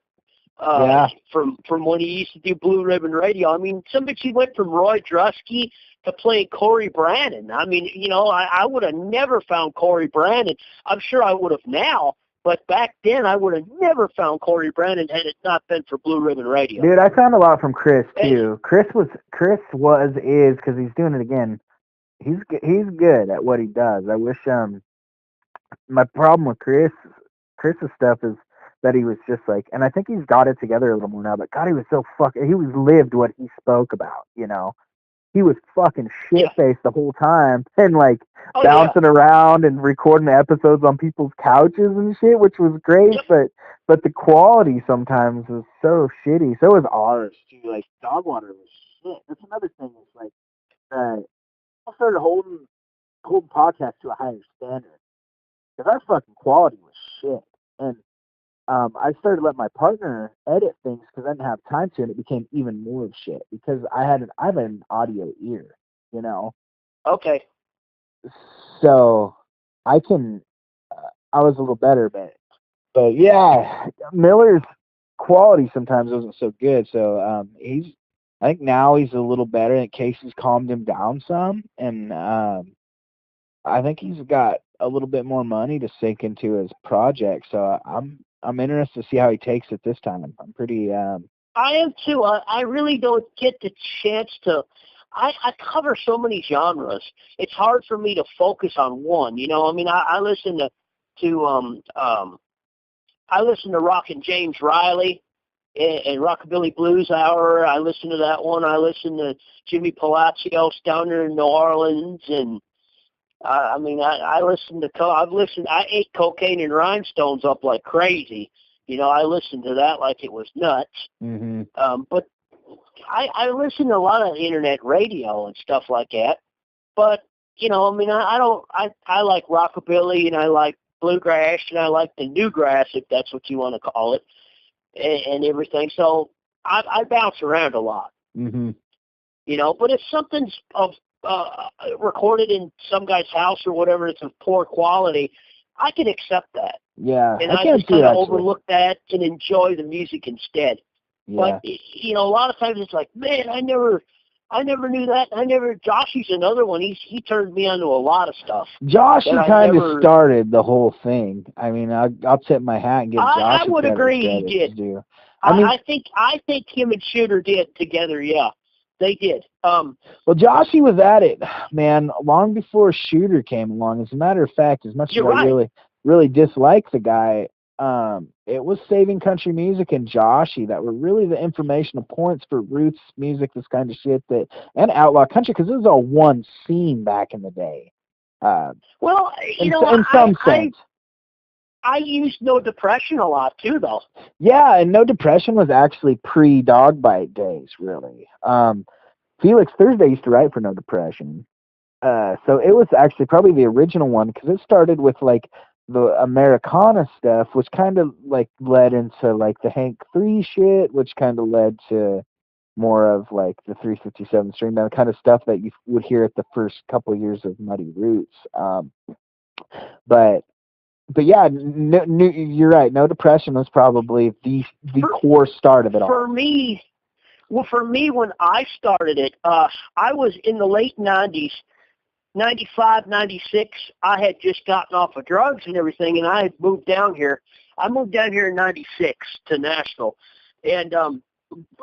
Speaker 1: From when he used to do Blue Ribbon Radio. I mean, he went from Roy Drusky to playing Corey Brannon. I mean, I would have never found Corey Brannon. I'm sure I would have now, but back then I would have never found Corey Brannon had it not been for Blue Ribbon Radio.
Speaker 2: Dude, I found a lot from Chris too. Chris is, because he's doing it again. He's good at what he does. I wish my problem with Chris's stuff is that he was just like, and I think he's got it together a little more now, but God, he was so he was lived what he spoke about, He was fucking shit-faced the whole time and like bouncing around and recording episodes on people's couches and shit, which was great, but the quality sometimes was so shitty. So was ours too. Like Dogwater was shit. That's another thing. Is like I started holding podcasts to a higher standard because our fucking quality was shit. And I started letting my partner edit things because I didn't have time to, and it became even more of shit because I have an audio ear,
Speaker 1: Okay.
Speaker 2: So I was a little better, but yeah, Miller's quality sometimes wasn't so good. So I think now he's a little better, and Casey's calmed him down some, and I think he's got a little bit more money to sink into his project. So I'm interested to see how he takes it this time. I'm pretty.
Speaker 1: I am too. I really don't get the chance to. I cover so many genres. It's hard for me to focus on one. I mean, I listen to I listen to Rockin' James Riley and Rockabilly Blues Hour. I listen to that one. I listen to Jimmy Palacios down there in New Orleans, and I ate Cocaine and Rhinestones up like crazy. I listened to that like it was nuts.
Speaker 2: Mm-hmm.
Speaker 1: But I listen to a lot of internet radio and stuff like that. But, I like rockabilly and I like bluegrass and I like the newgrass, if that's what you want to call it, and everything. So I bounce around a lot.
Speaker 2: Mm-hmm.
Speaker 1: But if something's recorded in some guy's house or whatever, it's of poor quality, I can accept that.
Speaker 2: Yeah,
Speaker 1: and I just kind of overlook that and enjoy the music instead.
Speaker 2: Yeah.
Speaker 1: But a lot of times it's like, man, I never knew that. Joshy's another one. He turned me onto a lot of stuff.
Speaker 2: Joshy kind of started the whole thing. I mean, I'll tip my hat and give Joshy.
Speaker 1: I would agree he did. I think him and Shooter did together. Yeah. They did.
Speaker 2: Well, Joshy was at it, man, long before Shooter came along. As a matter of fact, as much as I really dislike the guy, it was Saving Country Music and Joshy that were really the informational points for roots music, this kind of shit, and outlaw country, because it was all one scene back in the day.
Speaker 1: Well,
Speaker 2: in some sense.
Speaker 1: I used No Depression a lot too, though.
Speaker 2: Yeah, and No Depression was actually pre-Dog Bite days, really. Felix Thursday used to write for No Depression. So it was actually probably the original one, because it started with, like, the Americana stuff, which kind of, like, led into, like, the Hank 3 shit, which kind of led to more of, like, the 357 string band kind of stuff that you would hear at the first couple years of Muddy Roots. But yeah, you're right. No Depression was probably the core start of it all.
Speaker 1: For me, when I started it, I was in the late 90s, 95, 96. I had just gotten off of drugs and everything, and I had moved down here. I moved down here in 96 to Nashville. And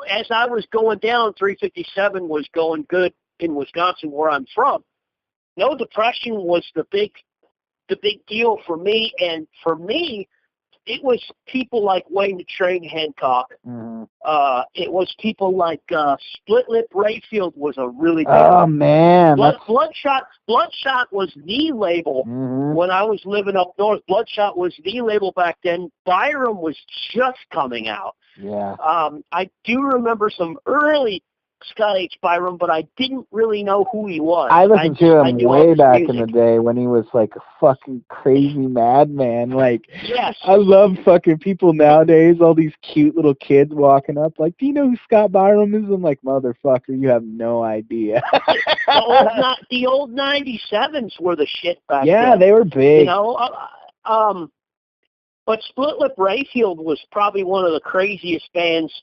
Speaker 1: as I was going down, 357 was going good in Wisconsin, where I'm from. No Depression was the big deal for me, and for me, it was people like Wayne the Train Hancock.
Speaker 2: Mm-hmm.
Speaker 1: It was people like Split Lip Rayfield was a really big
Speaker 2: one. Oh, man.
Speaker 1: Bloodshot was the label when I was living up north. Bloodshot was the label back then. Byram was just coming out.
Speaker 2: Yeah.
Speaker 1: I do remember some early Scott H. Byram, but I didn't really know who he was.
Speaker 2: I listened to him way back in the day when he was like a fucking crazy madman. Like,
Speaker 1: yes.
Speaker 2: I love fucking people nowadays, all these cute little kids walking up like, do you know who Scott Byram is? I'm like, motherfucker, you have no idea.
Speaker 1: The old 97s were the shit back then.
Speaker 2: Yeah, they were big.
Speaker 1: But Split Lip Rayfield was probably one of the craziest bands.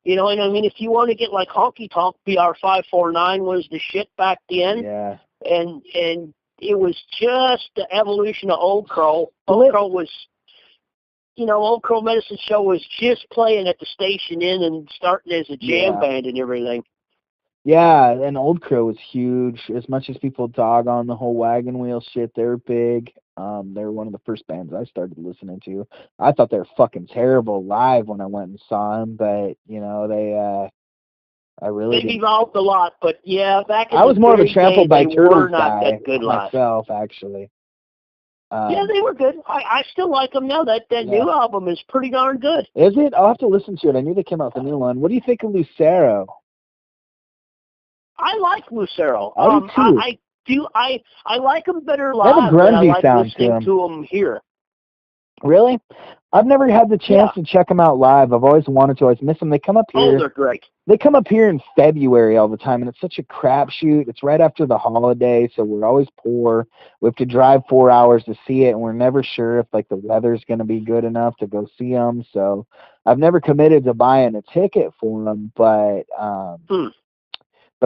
Speaker 1: You know, and I mean, if you want to get like Honky Tonk, BR549 was the shit back then.
Speaker 2: Yeah.
Speaker 1: And it was just the evolution of Old Crow. Old Crow was, you know, Old Crow Medicine Show was just playing at the Station Inn and starting as a jam band and everything.
Speaker 2: Yeah, and Old Crow was huge. As much as people dog on the whole wagon wheel shit, they were big. They were one of the first bands I started listening to. I thought they were fucking terrible live when I went and saw them, but you know they've
Speaker 1: evolved a lot. But yeah, back in
Speaker 2: I was more of a Trampled by Turtles
Speaker 1: guy
Speaker 2: that good myself, actually.
Speaker 1: Yeah, they were good. I still like them now. That new album is pretty darn good.
Speaker 2: Is it? I'll have to listen to it. I knew they came out with a new one. What do you think of Lucero?
Speaker 1: I like Lucero.
Speaker 2: I do too.
Speaker 1: I like them better live.
Speaker 2: They have a grungy
Speaker 1: than I like
Speaker 2: sound
Speaker 1: listening to them here.
Speaker 2: Really? I've never had the chance to check them out live. I've always wanted to. I always miss them. They come up here.
Speaker 1: Oh, they're great.
Speaker 2: They come up here in February all the time, and it's such a crapshoot. It's right after the holiday, so we're always poor. We have to drive 4 hours to see it, and we're never sure if like the weather's going to be good enough to go see them. So I've never committed to buying a ticket for them, but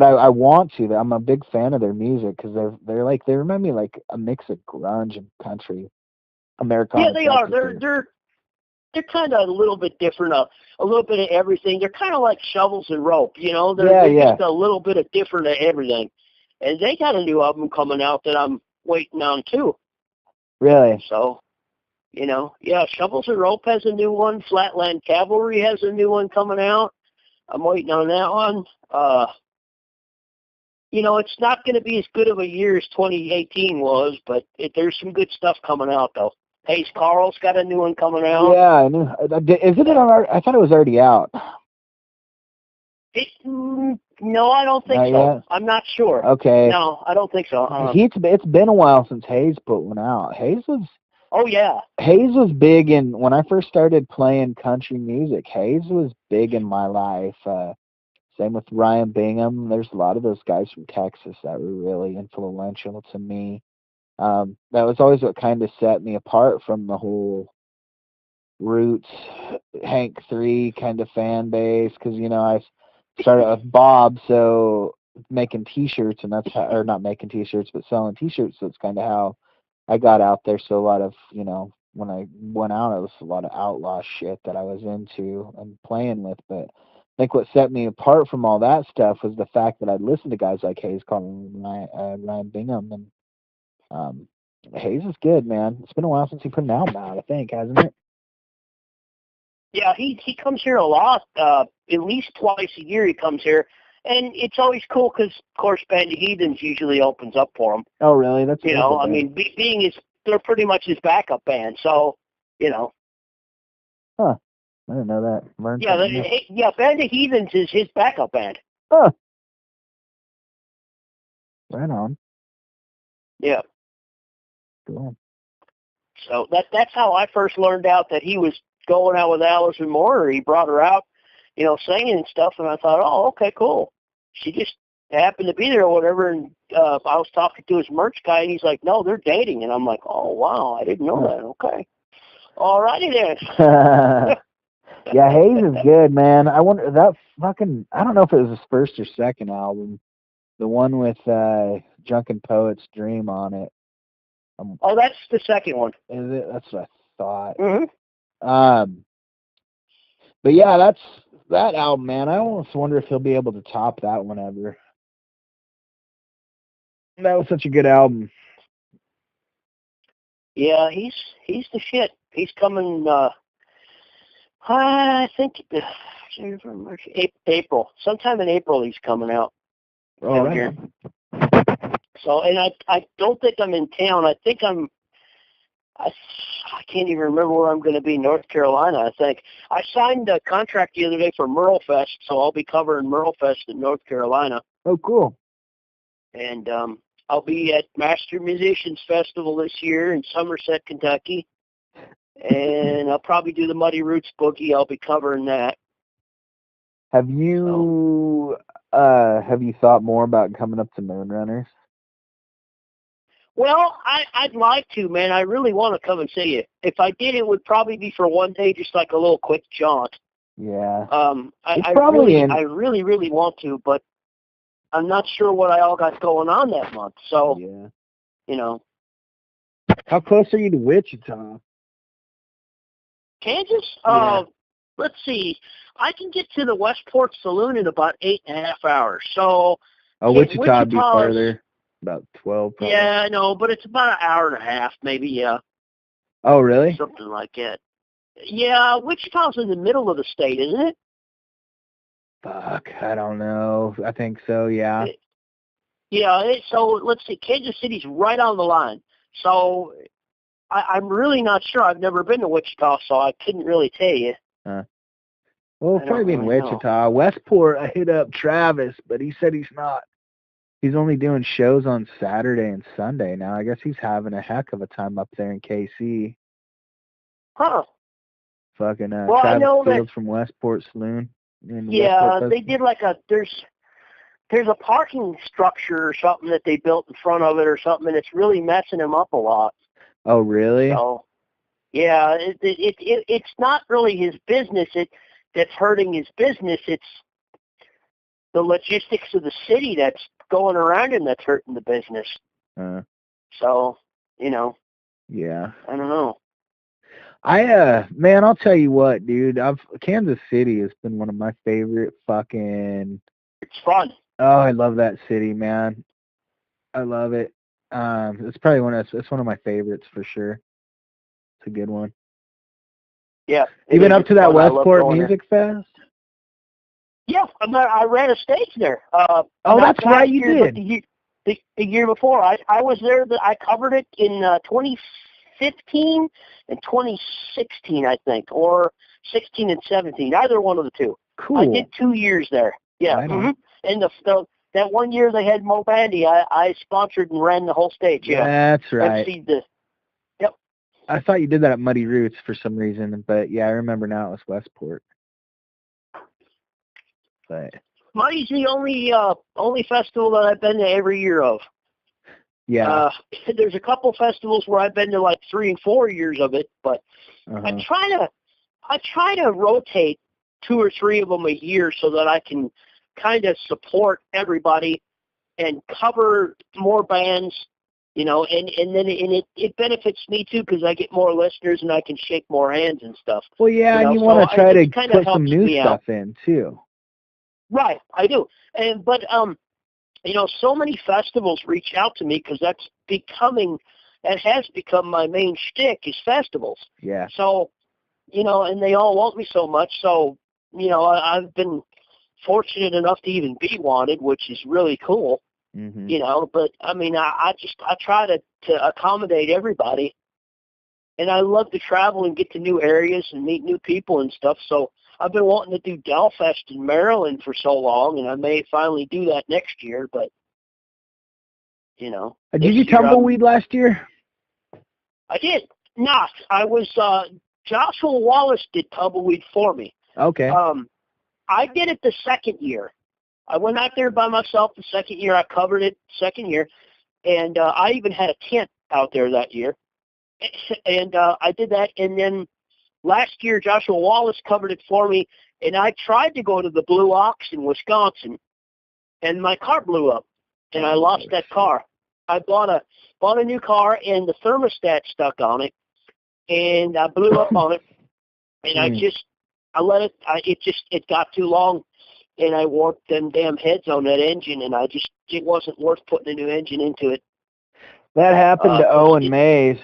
Speaker 2: I want to. I'm a big fan of their music because they remind me like a mix of grunge and country, Americana.
Speaker 1: Yeah, they are. They're kind of a little bit different, a little bit of everything. They're kind of like Shovels and Rope, you know. They're just a little bit of different of everything. And they got a new album coming out that I'm waiting on too.
Speaker 2: Really?
Speaker 1: So, you know, yeah, Shovels and Rope has a new one. Flatland Cavalry has a new one coming out. I'm waiting on that one. You know, it's not going to be as good of a year as 2018 was, but there's some good stuff coming out, though. Hayes Carl's got a new one coming out.
Speaker 2: Yeah, I knew. Isn't it on our? I thought it was already out.
Speaker 1: No, I don't think so. Yet? I'm not sure.
Speaker 2: Okay.
Speaker 1: No, I don't think so.
Speaker 2: It's been a while since Hayes put one out. Hayes was.
Speaker 1: Oh yeah.
Speaker 2: Hayes was big when I first started playing country music. Hayes was big in my life. Same with Ryan Bingham. There's a lot of those guys from Texas that were really influential to me. That was always what kind of set me apart from the whole Roots, Hank 3 kind of fan base, because, you know, I started with Bob, so making T-shirts, and that's how, or not making T-shirts, but selling T-shirts, so it's kind of how I got out there. So a lot of, you know, when I went out, it was a lot of outlaw shit that I was into and playing with, but I think what set me apart from all that stuff was the fact that I'd listened to guys like Hayes Carlin and Ryan Bingham, and Hayes is good, man. It's been a while since he put an album out, I think, hasn't it?
Speaker 1: Yeah, he comes here a lot. At least twice a year he comes here, and it's always cool because, of course, Band of Heathens usually opens up for him.
Speaker 2: Oh, really? That's
Speaker 1: you know, I mean, they're pretty much his backup band, so you know.
Speaker 2: Huh? I didn't know that.
Speaker 1: Yeah, Band of Heathens is his backup band.
Speaker 2: Huh? Right on.
Speaker 1: Yeah.
Speaker 2: Cool.
Speaker 1: So that's how I first learned out that he was going out with Allison Moore. He brought her out, you know, singing and stuff, and I thought, oh, okay, cool. She just happened to be there or whatever, and I was talking to his merch guy, and he's like, no, they're dating. And I'm like, oh, wow, I didn't know that. Okay. All righty then.
Speaker 2: Yeah, Hayes is good, man. I wonder, that fucking, I don't know if it was his first or second album, the one with Drunken Poet's Dream on it.
Speaker 1: Oh, that's the second one.
Speaker 2: Is it? That's what I thought.
Speaker 1: Mm-hmm.
Speaker 2: But yeah, that's that album, man. I almost wonder if he'll be able to top that one ever. That was such a good album.
Speaker 1: Yeah, he's the shit. He's coming. I think April. Sometime in April he's coming out.
Speaker 2: Oh, right. Here.
Speaker 1: So, and I don't think I'm in town. I think I can't even remember where I'm going to be. North Carolina, I think. I signed a contract the other day for Merle Fest, so I'll be covering Merle Fest in North Carolina.
Speaker 2: Oh, cool.
Speaker 1: And I'll be at Master Musicians Festival this year in Somerset, Kentucky. And I'll probably do the Muddy Roots Boogie. I'll be covering that.
Speaker 2: Have you thought more about coming up to Moonrunners?
Speaker 1: Well, I'd like to, man. I really want to come and see you. If I did, it would probably be for one day, just like a little quick jaunt.
Speaker 2: Yeah.
Speaker 1: I really, really want to, but I'm not sure what I all got going on that month. So, you know.
Speaker 2: How close are you to Wichita?
Speaker 1: Kansas? Let's see. I can get to the Westport Saloon in about 8.5 hours. So,
Speaker 2: Wichita would be farther. About 12. Probably.
Speaker 1: Yeah, I know, but it's about an hour and a half, maybe. Yeah.
Speaker 2: Oh, really?
Speaker 1: Something like that. Yeah, Wichita's in the middle of the state, isn't it?
Speaker 2: Fuck, I don't know. I think so. Yeah.
Speaker 1: So let's see. Kansas City's right on the line. So I'm really not sure. I've never been to Wichita, so I couldn't really tell you.
Speaker 2: Well, it'll probably be in Wichita. Westport, I hit up Travis, but he said he's not. He's only doing shows on Saturday and Sunday now. I guess he's having a heck of a time up there in KC.
Speaker 1: Huh.
Speaker 2: Fucking Travis Fields from Westport Saloon.
Speaker 1: They did like there's a parking structure or something that they built in front of it or something, and it's really messing him up a lot.
Speaker 2: Oh, really?
Speaker 1: So, yeah, it's not really his business that's hurting his business. It's the logistics of the city that's going around him that's hurting the business. So,
Speaker 2: Yeah.
Speaker 1: I don't know.
Speaker 2: Man, I'll tell you what, dude. Kansas City has been one of my favorite fucking.
Speaker 1: It's fun.
Speaker 2: Oh, I love that city, man. I love it. It's probably it's one of my favorites for sure. It's a good one.
Speaker 1: Yeah.
Speaker 2: You been up to that Westport Music Fest?
Speaker 1: Yeah, I ran a stage there.
Speaker 2: That's right, you did.
Speaker 1: But the year before, I was there. I covered it in 2015 and 2016, I think, or 16 and 17, either one of the two.
Speaker 2: Cool.
Speaker 1: I did 2 years there. Yeah.
Speaker 2: Right
Speaker 1: mm-hmm. And that 1 year they had Mo Bandy, I sponsored and ran the whole stage. Yeah.
Speaker 2: That's right.
Speaker 1: Yep.
Speaker 2: I thought you did that at Muddy Roots for some reason, but yeah, I remember now it was Westport. But
Speaker 1: Muddy's the only festival that I've been to every year of.
Speaker 2: Yeah.
Speaker 1: There's a couple festivals where I've been to like 3 and 4 years of it, but I try to rotate 2 or 3 of them a year so that I can kind of support everybody and cover more bands, and then it benefits me too because I get more listeners and I can shake more hands and stuff.
Speaker 2: Well, yeah, and you want to try to put some new stuff in too.
Speaker 1: Right, I do. But so many festivals reach out to me because that has become my main shtick is festivals.
Speaker 2: Yeah.
Speaker 1: So, and they all want me so much. So, I've been fortunate enough to even be wanted, which is really cool.
Speaker 2: Mm-hmm.
Speaker 1: But I mean, I try to accommodate everybody, and I love to travel and get to new areas and meet new people and stuff. So I've been wanting to do Delfest in Maryland for so long, and I may finally do that next year. But
Speaker 2: did you tumbleweed last year?
Speaker 1: I did not. I was Joshua Wallace did tumbleweed for me.
Speaker 2: Okay.
Speaker 1: I did it the second year. I went out there by myself the second year. I covered it second year, and I even had a tent out there that year. And I did that, and then last year Joshua Wallace covered it for me, and I tried to go to the Blue Ox in Wisconsin, and my car blew up, and I lost that car. I bought a new car, and the thermostat stuck on it, and I blew up on it, and I let it. It got too long, and I warped them damn heads on that engine, and it wasn't worth putting a new engine into it.
Speaker 2: That happened to Owen Mays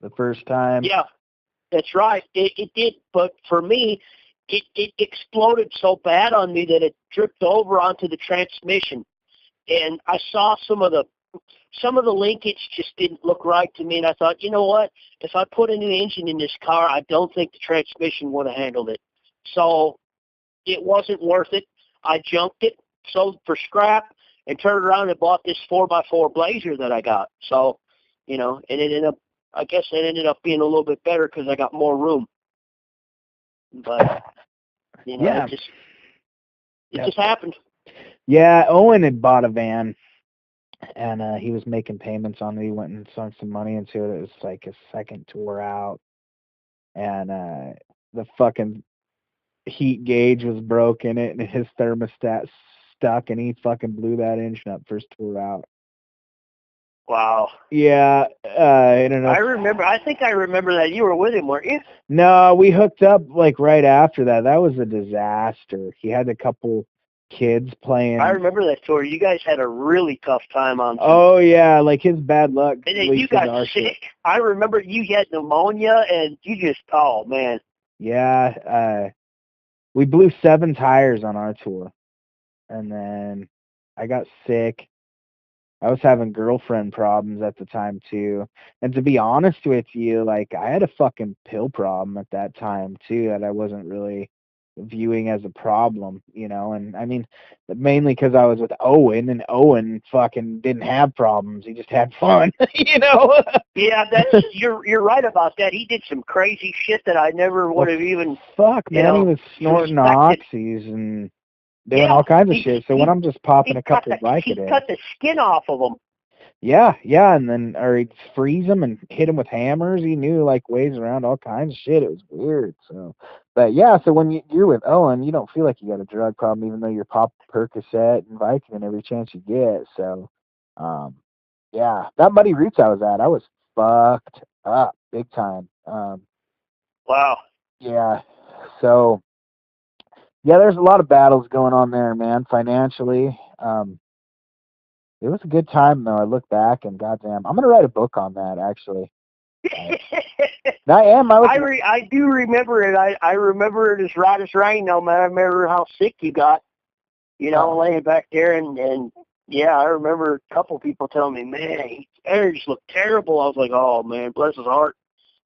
Speaker 2: the first time.
Speaker 1: Yeah, that's right. It did, but for me, it exploded so bad on me that it dripped over onto the transmission, and I saw some of the linkage just didn't look right to me, and I thought, you know what? If I put a new engine in this car, I don't think the transmission would have handled it. So it wasn't worth it. I junked it, sold for scrap, and turned around and bought this 4x4 Blazer that I got. So, and it ended up being a little bit better because I got more room. But, it just happened.
Speaker 2: Yeah, Owen had bought a van and he was making payments on it. He went and sunk some money into it. It was like his second tour out, and the fucking heat gauge was broken, and his thermostat stuck, and he fucking blew that engine up first tour out.
Speaker 1: Wow.
Speaker 2: Yeah, I don't know.
Speaker 1: I think I remember that. You were with him, weren't you?
Speaker 2: No, we hooked up like right after that. That was a disaster. He had a couple kids playing.
Speaker 1: I remember that tour. You guys had a really tough time on.
Speaker 2: Oh yeah, like his bad luck.
Speaker 1: And then you got sick. I remember you had pneumonia, and you just, oh man.
Speaker 2: Yeah, we blew 7 tires on our tour, and then I got sick. I was having girlfriend problems at the time too. And to be honest with you, like I had a fucking pill problem at that time too that I wasn't really viewing as a problem, you know. And I mean, mainly because I was with Owen, and Owen fucking didn't have problems. He just had fun, you know.
Speaker 1: Yeah, you're right about that. He did some crazy shit that I never would have even.
Speaker 2: Fuck, man, he was snorting oxys and doing all kinds of shit. So when I'm just popping a couple of Vicodin,
Speaker 1: he cut the skin off of them.
Speaker 2: Yeah, and then or he'd freeze them and hit them with hammers. He knew like ways around all kinds of shit. It was weird. So, but yeah, so when you're with Owen, you don't feel like you got a drug problem, even though you're popping Percocet and Vicodin every chance you get. So, yeah, that Muddy Roots I was at, I was fucked up big time.
Speaker 1: Wow.
Speaker 2: Yeah, so. Yeah, there's a lot of battles going on there, man, financially. It was a good time, though. I look back and goddamn, I'm going to write a book on that, actually.
Speaker 1: I do remember it. I remember it as right as rain, though, man. I remember how sick you got, you know, laying back there. And yeah, I remember a couple people telling me, man, his energy looked terrible. I was like, oh, man, bless his heart.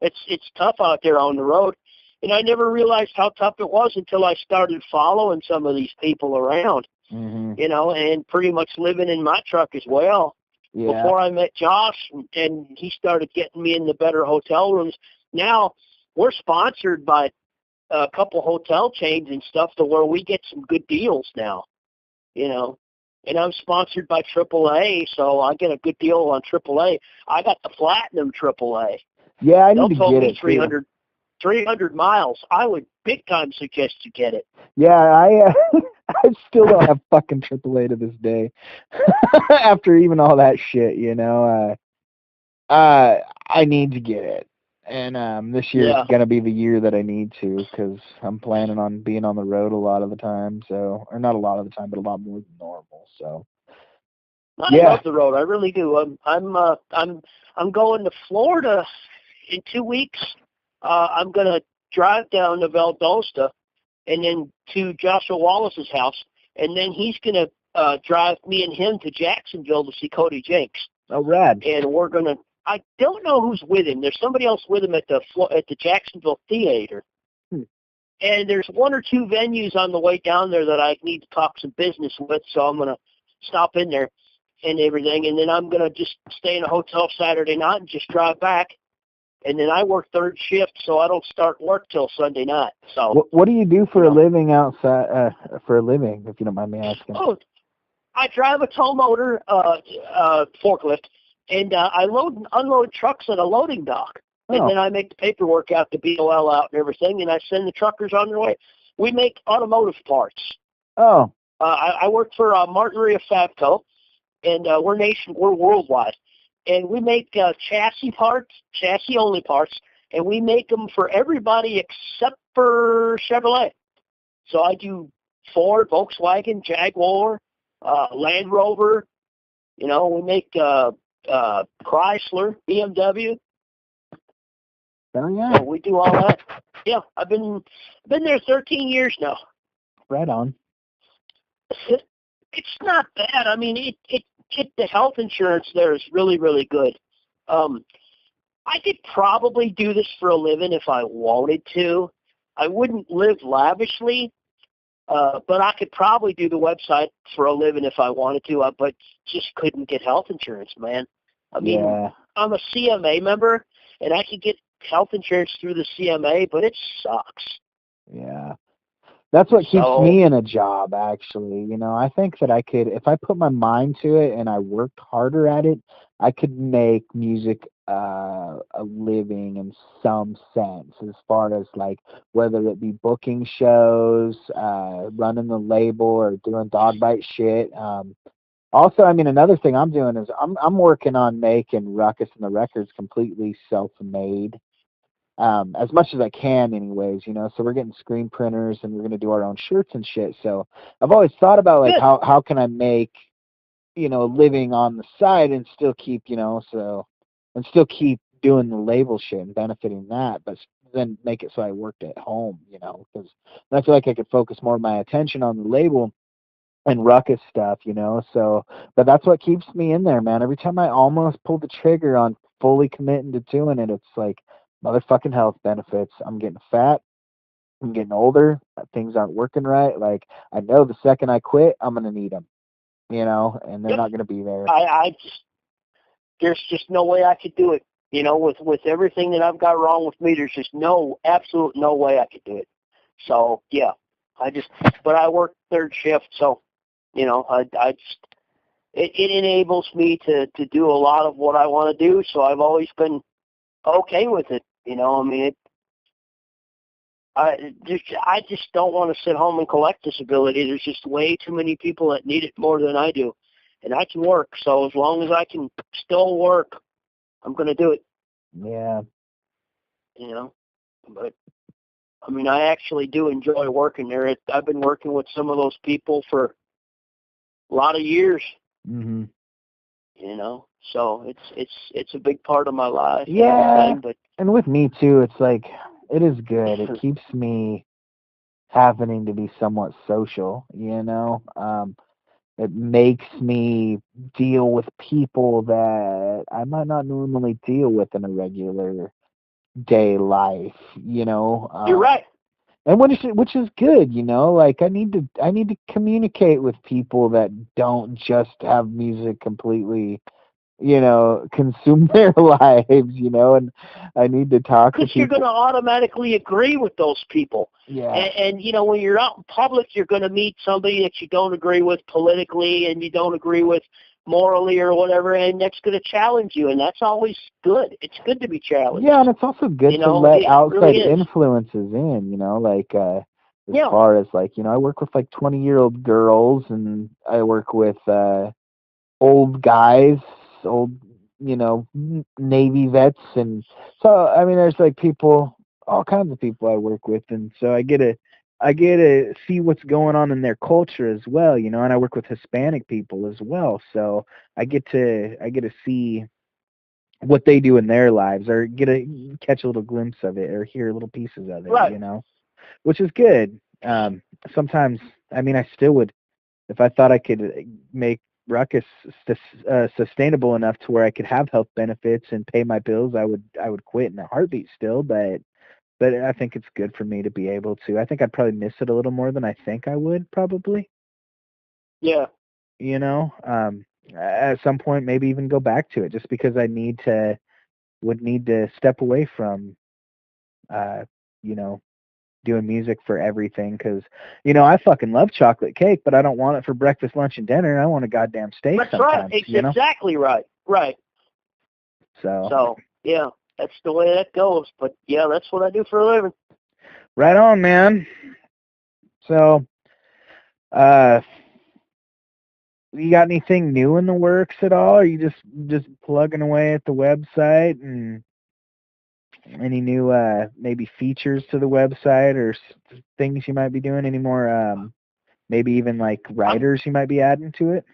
Speaker 1: It's tough out there on the road. And I never realized how tough it was until I started following some of these people around, you know, and pretty much living in my truck as well. Yeah. Before I met Josh, and he started getting me in the better hotel rooms. Now, we're sponsored by a couple hotel chains and stuff to where we get some good deals now, you know. And I'm sponsored by AAA, so I get a good deal on AAA. I got the Platinum AAA.
Speaker 2: Yeah, I need to get it.
Speaker 1: 300 miles. I would big time suggest you get it.
Speaker 2: Yeah, I still don't have fucking AAA to this day. After even all that shit, you know. I need to get it. And this year is going to be the year that I need to, because I'm planning on being on the road a lot of the time. So, or not a lot of the time, but a lot more than normal. So,
Speaker 1: I love the road. I really do. I'm going to Florida in 2 weeks. I'm going to drive down to Valdosta and then to Joshua Wallace's house, and then he's going to drive me and him to Jacksonville to see Cody Jenks.
Speaker 2: Oh, rad.
Speaker 1: And we're going to, I don't know who's with him. There's somebody else with him at the Jacksonville Theater. And there's 1 or 2 venues on the way down there that I need to talk some business with, so I'm going to stop in there and everything. And then I'm going to just stay in a hotel Saturday night and just drive back. And then I work third shift, so I don't start work till Sunday night. So
Speaker 2: what do you do for a living outside? For a living, if you don't mind me asking.
Speaker 1: Oh, I drive a tow motor forklift, and I load and unload trucks at a loading dock. And then I make the paperwork out, the BOL out and everything, and I send the truckers on their way. We make automotive parts.
Speaker 2: Oh.
Speaker 1: I work for Martin Fabco, and we're worldwide. And we make chassis only parts, and we make them for everybody except for Chevrolet. So I do Ford, Volkswagen, Jaguar, Land Rover. You know, we make Chrysler, BMW.
Speaker 2: Oh yeah.
Speaker 1: So we do all that. Yeah, I've been there 13 years now.
Speaker 2: Right on.
Speaker 1: It's not bad. I mean, the health insurance there is really, really good. I could probably do this for a living if I wanted to. I wouldn't live lavishly, but I could probably do the website for a living if I wanted to, but just couldn't get health insurance, man. I mean, I'm a CMA member, and I could get health insurance through the CMA, but it sucks.
Speaker 2: Yeah. That's what keeps
Speaker 1: So,
Speaker 2: me in a job, actually. You know, I think that I could, if I put my mind to it and I worked harder at it, I could make music a living in some sense, as far as like whether it be booking shows, running the label, or doing dog bite shit. Also, I mean, another thing I'm doing is I'm working on making Ruckus and the records completely self-made, as much as I can, anyways. You know, so we're getting screen printers and we're gonna do our own shirts and shit. So I've always thought about like
Speaker 1: good.
Speaker 2: how can I make, you know, a living on the side and still keep, you know, and still keep doing the label shit and benefiting that, but then make it so I worked at home, you know, because I feel like I could focus more of my attention on the label and Ruckus stuff, you know. So, but that's what keeps me in there, man. Every time I almost pull the trigger on fully committing to doing it, it's like motherfucking health benefits. I'm getting fat. I'm getting older. Things aren't working right. Like, I know the second I quit, I'm gonna need them, you know, and they're
Speaker 1: Yep.
Speaker 2: not gonna be there.
Speaker 1: I just, there's just no way I could do it. You know, with everything that I've got wrong with me, there's just absolute no way I could do it. So yeah, but I work third shift, so you know, I just, it enables me to do a lot of what I want to do. So I've always been okay with it. You know, I mean, I just don't want to sit home and collect disability. There's just way too many people that need it more than I do, and I can work. So as long as I can still work, I'm going to do it.
Speaker 2: Yeah.
Speaker 1: You know, but I mean, I actually do enjoy working there. I've been working with some of those people for a lot of years.
Speaker 2: Mhm.
Speaker 1: You know, so it's a big part of my life.
Speaker 2: Yeah.
Speaker 1: But
Speaker 2: And with me too, it's like it is good. It keeps me happening to be somewhat social, you know. It makes me deal with people that I might not normally deal with in a regular day life, you know.
Speaker 1: you're right.
Speaker 2: And which is good, you know. Like I need to communicate with people that don't just have music completely, you know, consume their lives, you know. And I need to talk to
Speaker 1: Because you're going
Speaker 2: people.
Speaker 1: to automatically agree with those people.
Speaker 2: Yeah.
Speaker 1: And, you know, when you're out in public, you're going to meet somebody that you don't agree with politically and you don't agree with morally or whatever, and that's going to challenge you, and that's always good. It's good to be challenged.
Speaker 2: Yeah, and it's also good
Speaker 1: You
Speaker 2: to
Speaker 1: know,
Speaker 2: let
Speaker 1: it
Speaker 2: outside
Speaker 1: really is.
Speaker 2: influences in, you know, like as
Speaker 1: Yeah.
Speaker 2: far as like, you know, I work with like 20-year-old girls, and I work with old guys, old, you know, Navy vets. And so I mean there's like people, all kinds of people I work with, and so I get to see what's going on in their culture as well, you know. And I work with Hispanic people as well, so I get to see what they do in their lives, or catch a little glimpse of it, or hear little pieces of it,
Speaker 1: Right.
Speaker 2: you know, which is good. Sometimes, I mean, I still would, if I thought I could make Ruckus sustainable enough to where I could have health benefits and pay my bills, I would quit in a heartbeat still. But I think it's good for me to be able to. I think I'd probably miss it a little more than I think I would, probably.
Speaker 1: Yeah.
Speaker 2: You know, at some point maybe even go back to it, just because would need to step away from, uh, you know, doing music for everything. Because, you know, I fucking love chocolate cake, but I don't want it for breakfast, lunch, and dinner. I want a goddamn steak
Speaker 1: That's right.
Speaker 2: sometimes,
Speaker 1: It's
Speaker 2: you know?
Speaker 1: exactly right. Right.
Speaker 2: So,
Speaker 1: So, yeah, that's the way that goes. But, yeah, that's what I do for a living.
Speaker 2: right on, man. So, uh, you got anything new in the works at all? Or you just plugging away at the website, and any new maybe features to the website, or things you might be doing? Any more maybe even like writers you might be adding to it?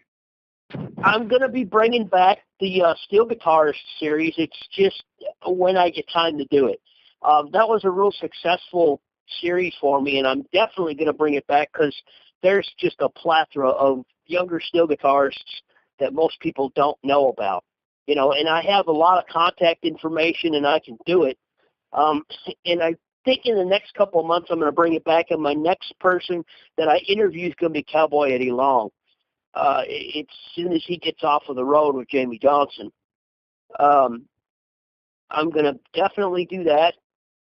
Speaker 1: I'm going to be bringing back the Steel Guitarist series. It's just when I get time to do it. That was a real successful series for me, and I'm definitely going to bring it back because there's just a plethora of younger steel guitarists that most people don't know about. You know, and I have a lot of contact information, and I can do it. And I think in the next couple of months, I'm going to bring it back, and my next person that I interview is going to be Cowboy Eddie Long. As soon as he gets off of the road with Jamie Johnson, um, I'm going to definitely do that.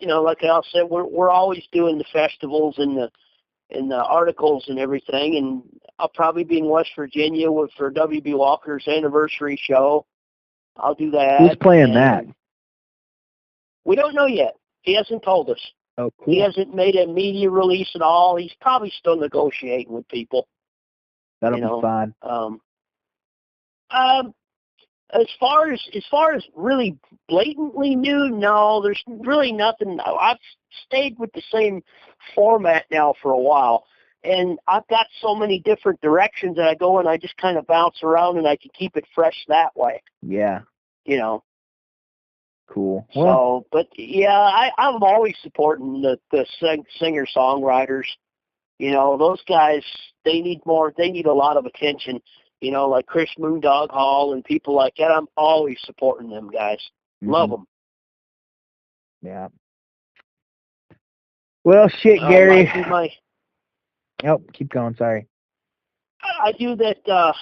Speaker 1: You know, like I said, we're always doing the festivals and in the articles and everything, and I'll probably be in West Virginia for W.B. Walker's anniversary show. I'll do that.
Speaker 2: Who's playing that?
Speaker 1: We don't know yet. He hasn't told us.
Speaker 2: Oh, cool.
Speaker 1: He hasn't made a media release at all. He's probably still negotiating with people.
Speaker 2: That'll be fun.
Speaker 1: As far as really blatantly new, no, there's really nothing. I've stayed with the same format now for a while, and I've got so many different directions that I go and I just kind of bounce around, and I can keep it fresh that way.
Speaker 2: Yeah. Cool.
Speaker 1: Well, so, but yeah, I'm always supporting the singer-songwriters. Those guys, they need a lot of attention. Like Chris Moondog Hall and people like that. I'm always supporting them guys. Mm-hmm. Love them.
Speaker 2: Yeah. Well, shit, Gary. Keep going. Sorry.
Speaker 1: I do that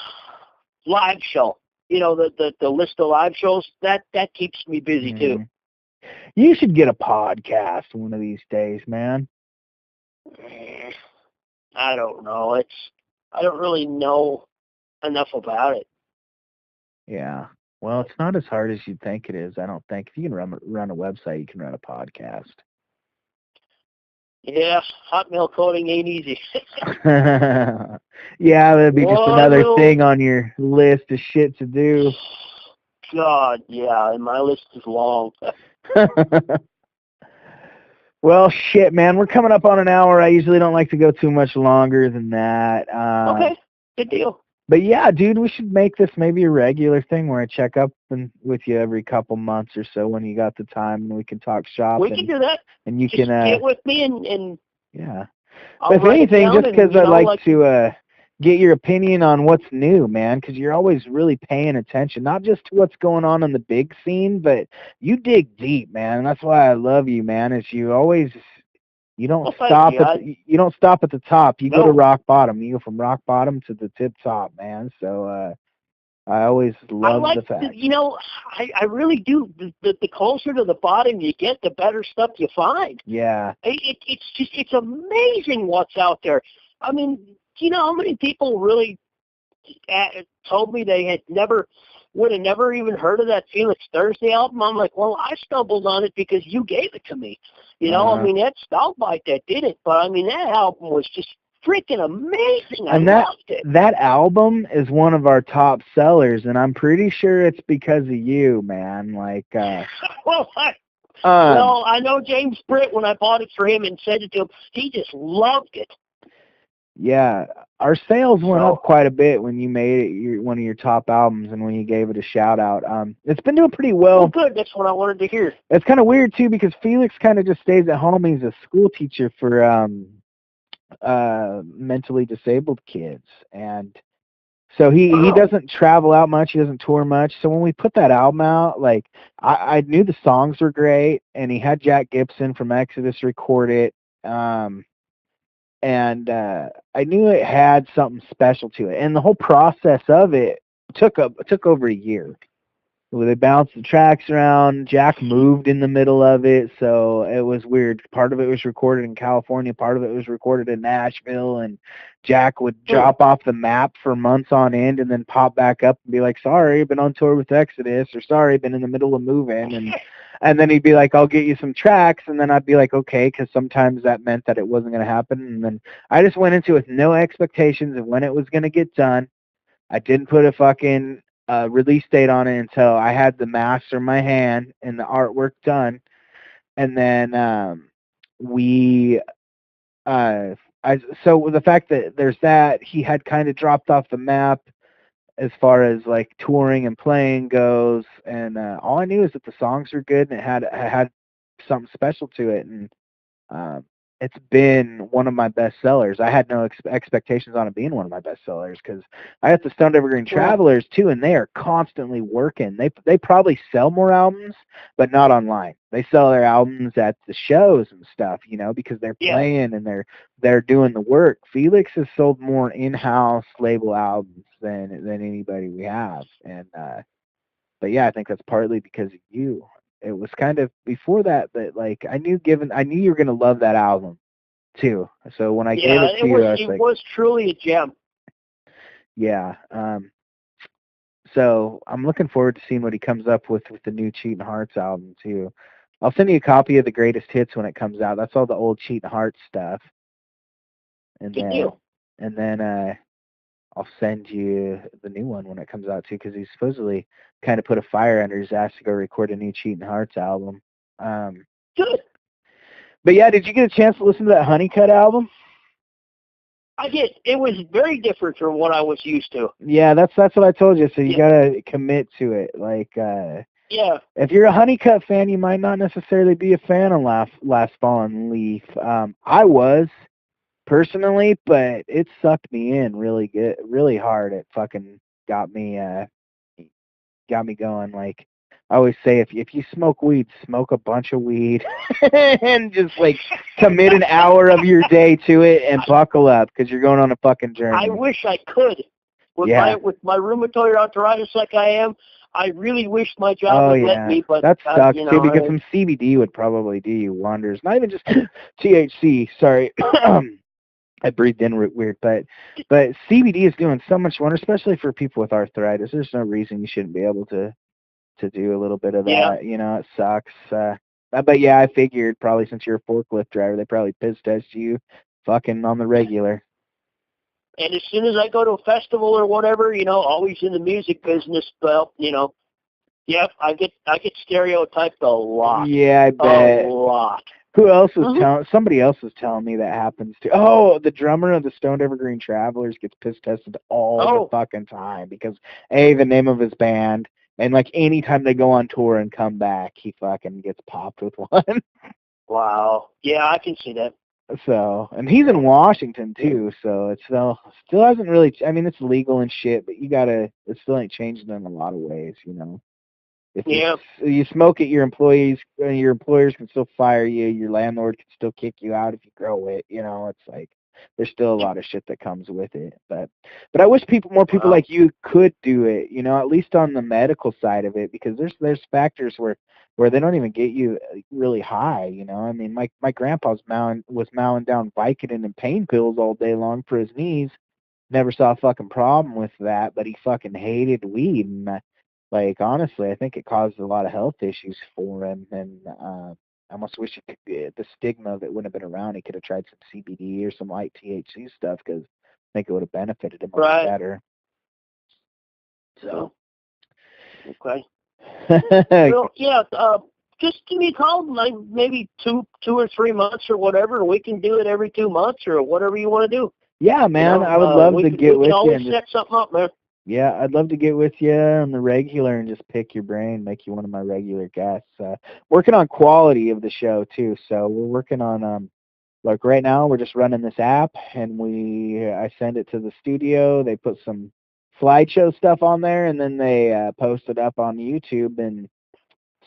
Speaker 1: live show. The list of live shows. That keeps me busy too.
Speaker 2: You should get a podcast one of these days, man.
Speaker 1: I don't know. I don't really know enough about it.
Speaker 2: Yeah. Well, it's not as hard as you'd think it is. I don't think. If you can run a website, you can run a podcast.
Speaker 1: Yeah, Hotmail coding ain't easy.
Speaker 2: Yeah, that'd be just another thing on your list of shit to do.
Speaker 1: God, yeah, and my list is long.
Speaker 2: Well, shit, man, we're coming up on an hour. I usually don't like to go too much longer than that.
Speaker 1: Okay, good deal.
Speaker 2: But yeah, dude, we should make this maybe a regular thing where I check up with you every couple months or so when you got the time, and we can talk shop.
Speaker 1: We can do that.
Speaker 2: And you
Speaker 1: just
Speaker 2: can
Speaker 1: get with me and
Speaker 2: yeah. If anything, just because I'd like to get your opinion on what's new, man, because you're always really paying attention, not just to what's going on in the big scene, but you dig deep, man. And that's why I love you, man. Is you don't stop you don't stop at the top. You go to rock bottom. You go from rock bottom to the tip top, man. So I always love the fact.
Speaker 1: I really do. The closer to the bottom you get, the better stuff you find.
Speaker 2: Yeah.
Speaker 1: It's amazing what's out there. I mean, do you know how many people really told me they would have never even heard of that Felix Thursday album? I'm like, well, I stumbled on it because you gave it to me. I mean, that's Bite that did it, but I mean, that album was just freaking amazing. I loved it.
Speaker 2: That album is one of our top sellers, and I'm pretty sure it's because of you, man. Like,
Speaker 1: well, I know James Britt, when I bought it for him and sent it to him, he just loved it.
Speaker 2: Yeah, our sales went up quite a bit when you made it one of your top albums and when you gave it a shout out. It's been doing pretty well.
Speaker 1: Oh, good. That's what I wanted to hear.
Speaker 2: It's kind of weird too because Felix kind of just stays at home. He's a school teacher for mentally disabled kids, and so he doesn't travel out much. He doesn't tour much. So when we put that album out, like I knew the songs were great, and he had Jack Gibson from Exodus record it. And I knew it had something special to it, and the whole process of it took over a year. They bounced the tracks around. Jack moved in the middle of it, so it was weird. Part of it was recorded in California, part of it was recorded in Nashville, and Jack would drop off the map for months on end and then pop back up and be like, sorry, been on tour with Exodus, or sorry, been in the middle of moving, and then he'd be like, I'll get you some tracks, and then I'd be like, okay, because sometimes that meant that it wasn't going to happen, and then I just went into it with no expectations of when it was going to get done. I didn't put a fucking release date on it until I had the master in my hand and the artwork done, and then so the fact that there's that, he had kind of dropped off the map as far as like touring and playing goes, and all I knew is that the songs were good and it had something special to it, and it's been one of my best sellers. I had no expectations on it being one of my best sellers because I got the Stoned Evergreen Travelers too, and they are constantly working. They probably sell more albums, but not online. They sell their albums at the shows and stuff, because they're playing and they're doing the work. Felix has sold more in-house label albums than anybody we have, and but yeah, I think that's partly because of you. It was kind of before that, but like I knew you were gonna love that album too. So when I gave it to you, I was
Speaker 1: it
Speaker 2: like,
Speaker 1: was truly a gem.
Speaker 2: yeah. So I'm looking forward to seeing what he comes up with the new Cheatin' Hearts album too. I'll send you a copy of the greatest hits when it comes out. That's all the old Cheatin' Hearts stuff. And
Speaker 1: Good
Speaker 2: then,
Speaker 1: deal.
Speaker 2: and then I'll send you the new one when it comes out too, because he supposedly kind of put a fire under his ass to go record a new Cheatin' Hearts album.
Speaker 1: Good.
Speaker 2: But yeah, did you get a chance to listen to that Honeycutt album?
Speaker 1: I did. It was very different from what I was used to.
Speaker 2: Yeah, that's what I told you. So you gotta commit to it. Like,
Speaker 1: yeah.
Speaker 2: If you're a Honeycutt fan, you might not necessarily be a fan of Last Fallen Leaf. I was personally, but it sucked me in really hard. It fucking got me going. Like I always say, if you smoke weed, smoke a bunch of weed and just like commit an hour of your day to it and buckle up because you're going on a fucking journey.
Speaker 1: I wish I could. With my rheumatoid arthritis like I am, I really wish my job would let me, but
Speaker 2: that sucks too, because some CBD would probably do you wonders. Not even just THC. Sorry, I breathed in weird, but CBD is doing so much wonder, especially for people with arthritis. There's no reason you shouldn't be able to do a little bit of that.
Speaker 1: Yeah.
Speaker 2: You know, it sucks. But yeah, I figured probably since you're a forklift driver, they probably piss test you fucking on the regular.
Speaker 1: And as soon as I go to a festival or whatever, always in the music business, I get stereotyped a lot.
Speaker 2: Yeah, I bet.
Speaker 1: A lot.
Speaker 2: Who else was somebody else was telling me that happens too. Oh, the drummer of the Stoned Evergreen Travelers gets piss tested all the fucking time because the name of his band, and like anytime they go on tour and come back, he fucking gets popped with one.
Speaker 1: Wow. Yeah, I can see that.
Speaker 2: So, and he's in Washington too, so it still hasn't really. I mean, it's legal and shit, but it still ain't changing in a lot of ways, If you smoke it, your employers can still fire you. Your landlord can still kick you out if you grow it. It's like there's still a lot of shit that comes with it. But I wish more people like you could do it. At least on the medical side of it, because there's factors where they don't even get you really high. I mean, my grandpa was mowing down Vicodin and pain pills all day long for his knees. Never saw a fucking problem with that, but he fucking hated weed. And like, honestly, I think it caused a lot of health issues for him. And I almost wish the stigma of it wouldn't have been around. He could have tried some CBD or some light THC stuff, because I think it would have benefited him much better. So.
Speaker 1: Okay. Well, yeah, just give me a call, like maybe 2 or 3 months or whatever. We can do it every 2 months or whatever you want to do.
Speaker 2: Yeah, man, I would love to get with you.
Speaker 1: We can always set something up, man.
Speaker 2: Yeah, I'd love to get with you on the regular and just pick your brain, make you one of my regular guests. Working on quality of the show too, so we're working on like right now we're just running this app, and I send it to the studio. They put some slideshow stuff on there, and then they post it up on YouTube, and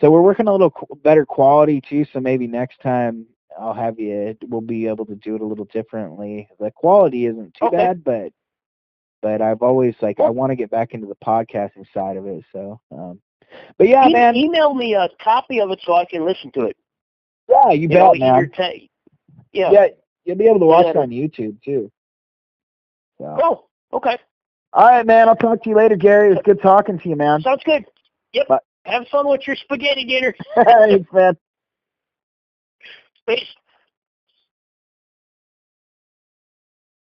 Speaker 2: so we're working on a little better quality too. So maybe next time we'll be able to do it a little differently. The quality isn't too bad, but I've always I want to get back into the podcasting side of it. So, but yeah, man,
Speaker 1: email me a copy of it so I can listen to it.
Speaker 2: Yeah, you bet, man.
Speaker 1: Yeah,
Speaker 2: you'll be able to watch it on YouTube too. So.
Speaker 1: Oh, okay.
Speaker 2: All right, man. I'll talk to you later, Gary. It was good talking to you, man.
Speaker 1: Sounds good. Yep.
Speaker 2: Bye.
Speaker 1: Have fun with your spaghetti dinner.
Speaker 2: Thanks, man.
Speaker 1: Peace.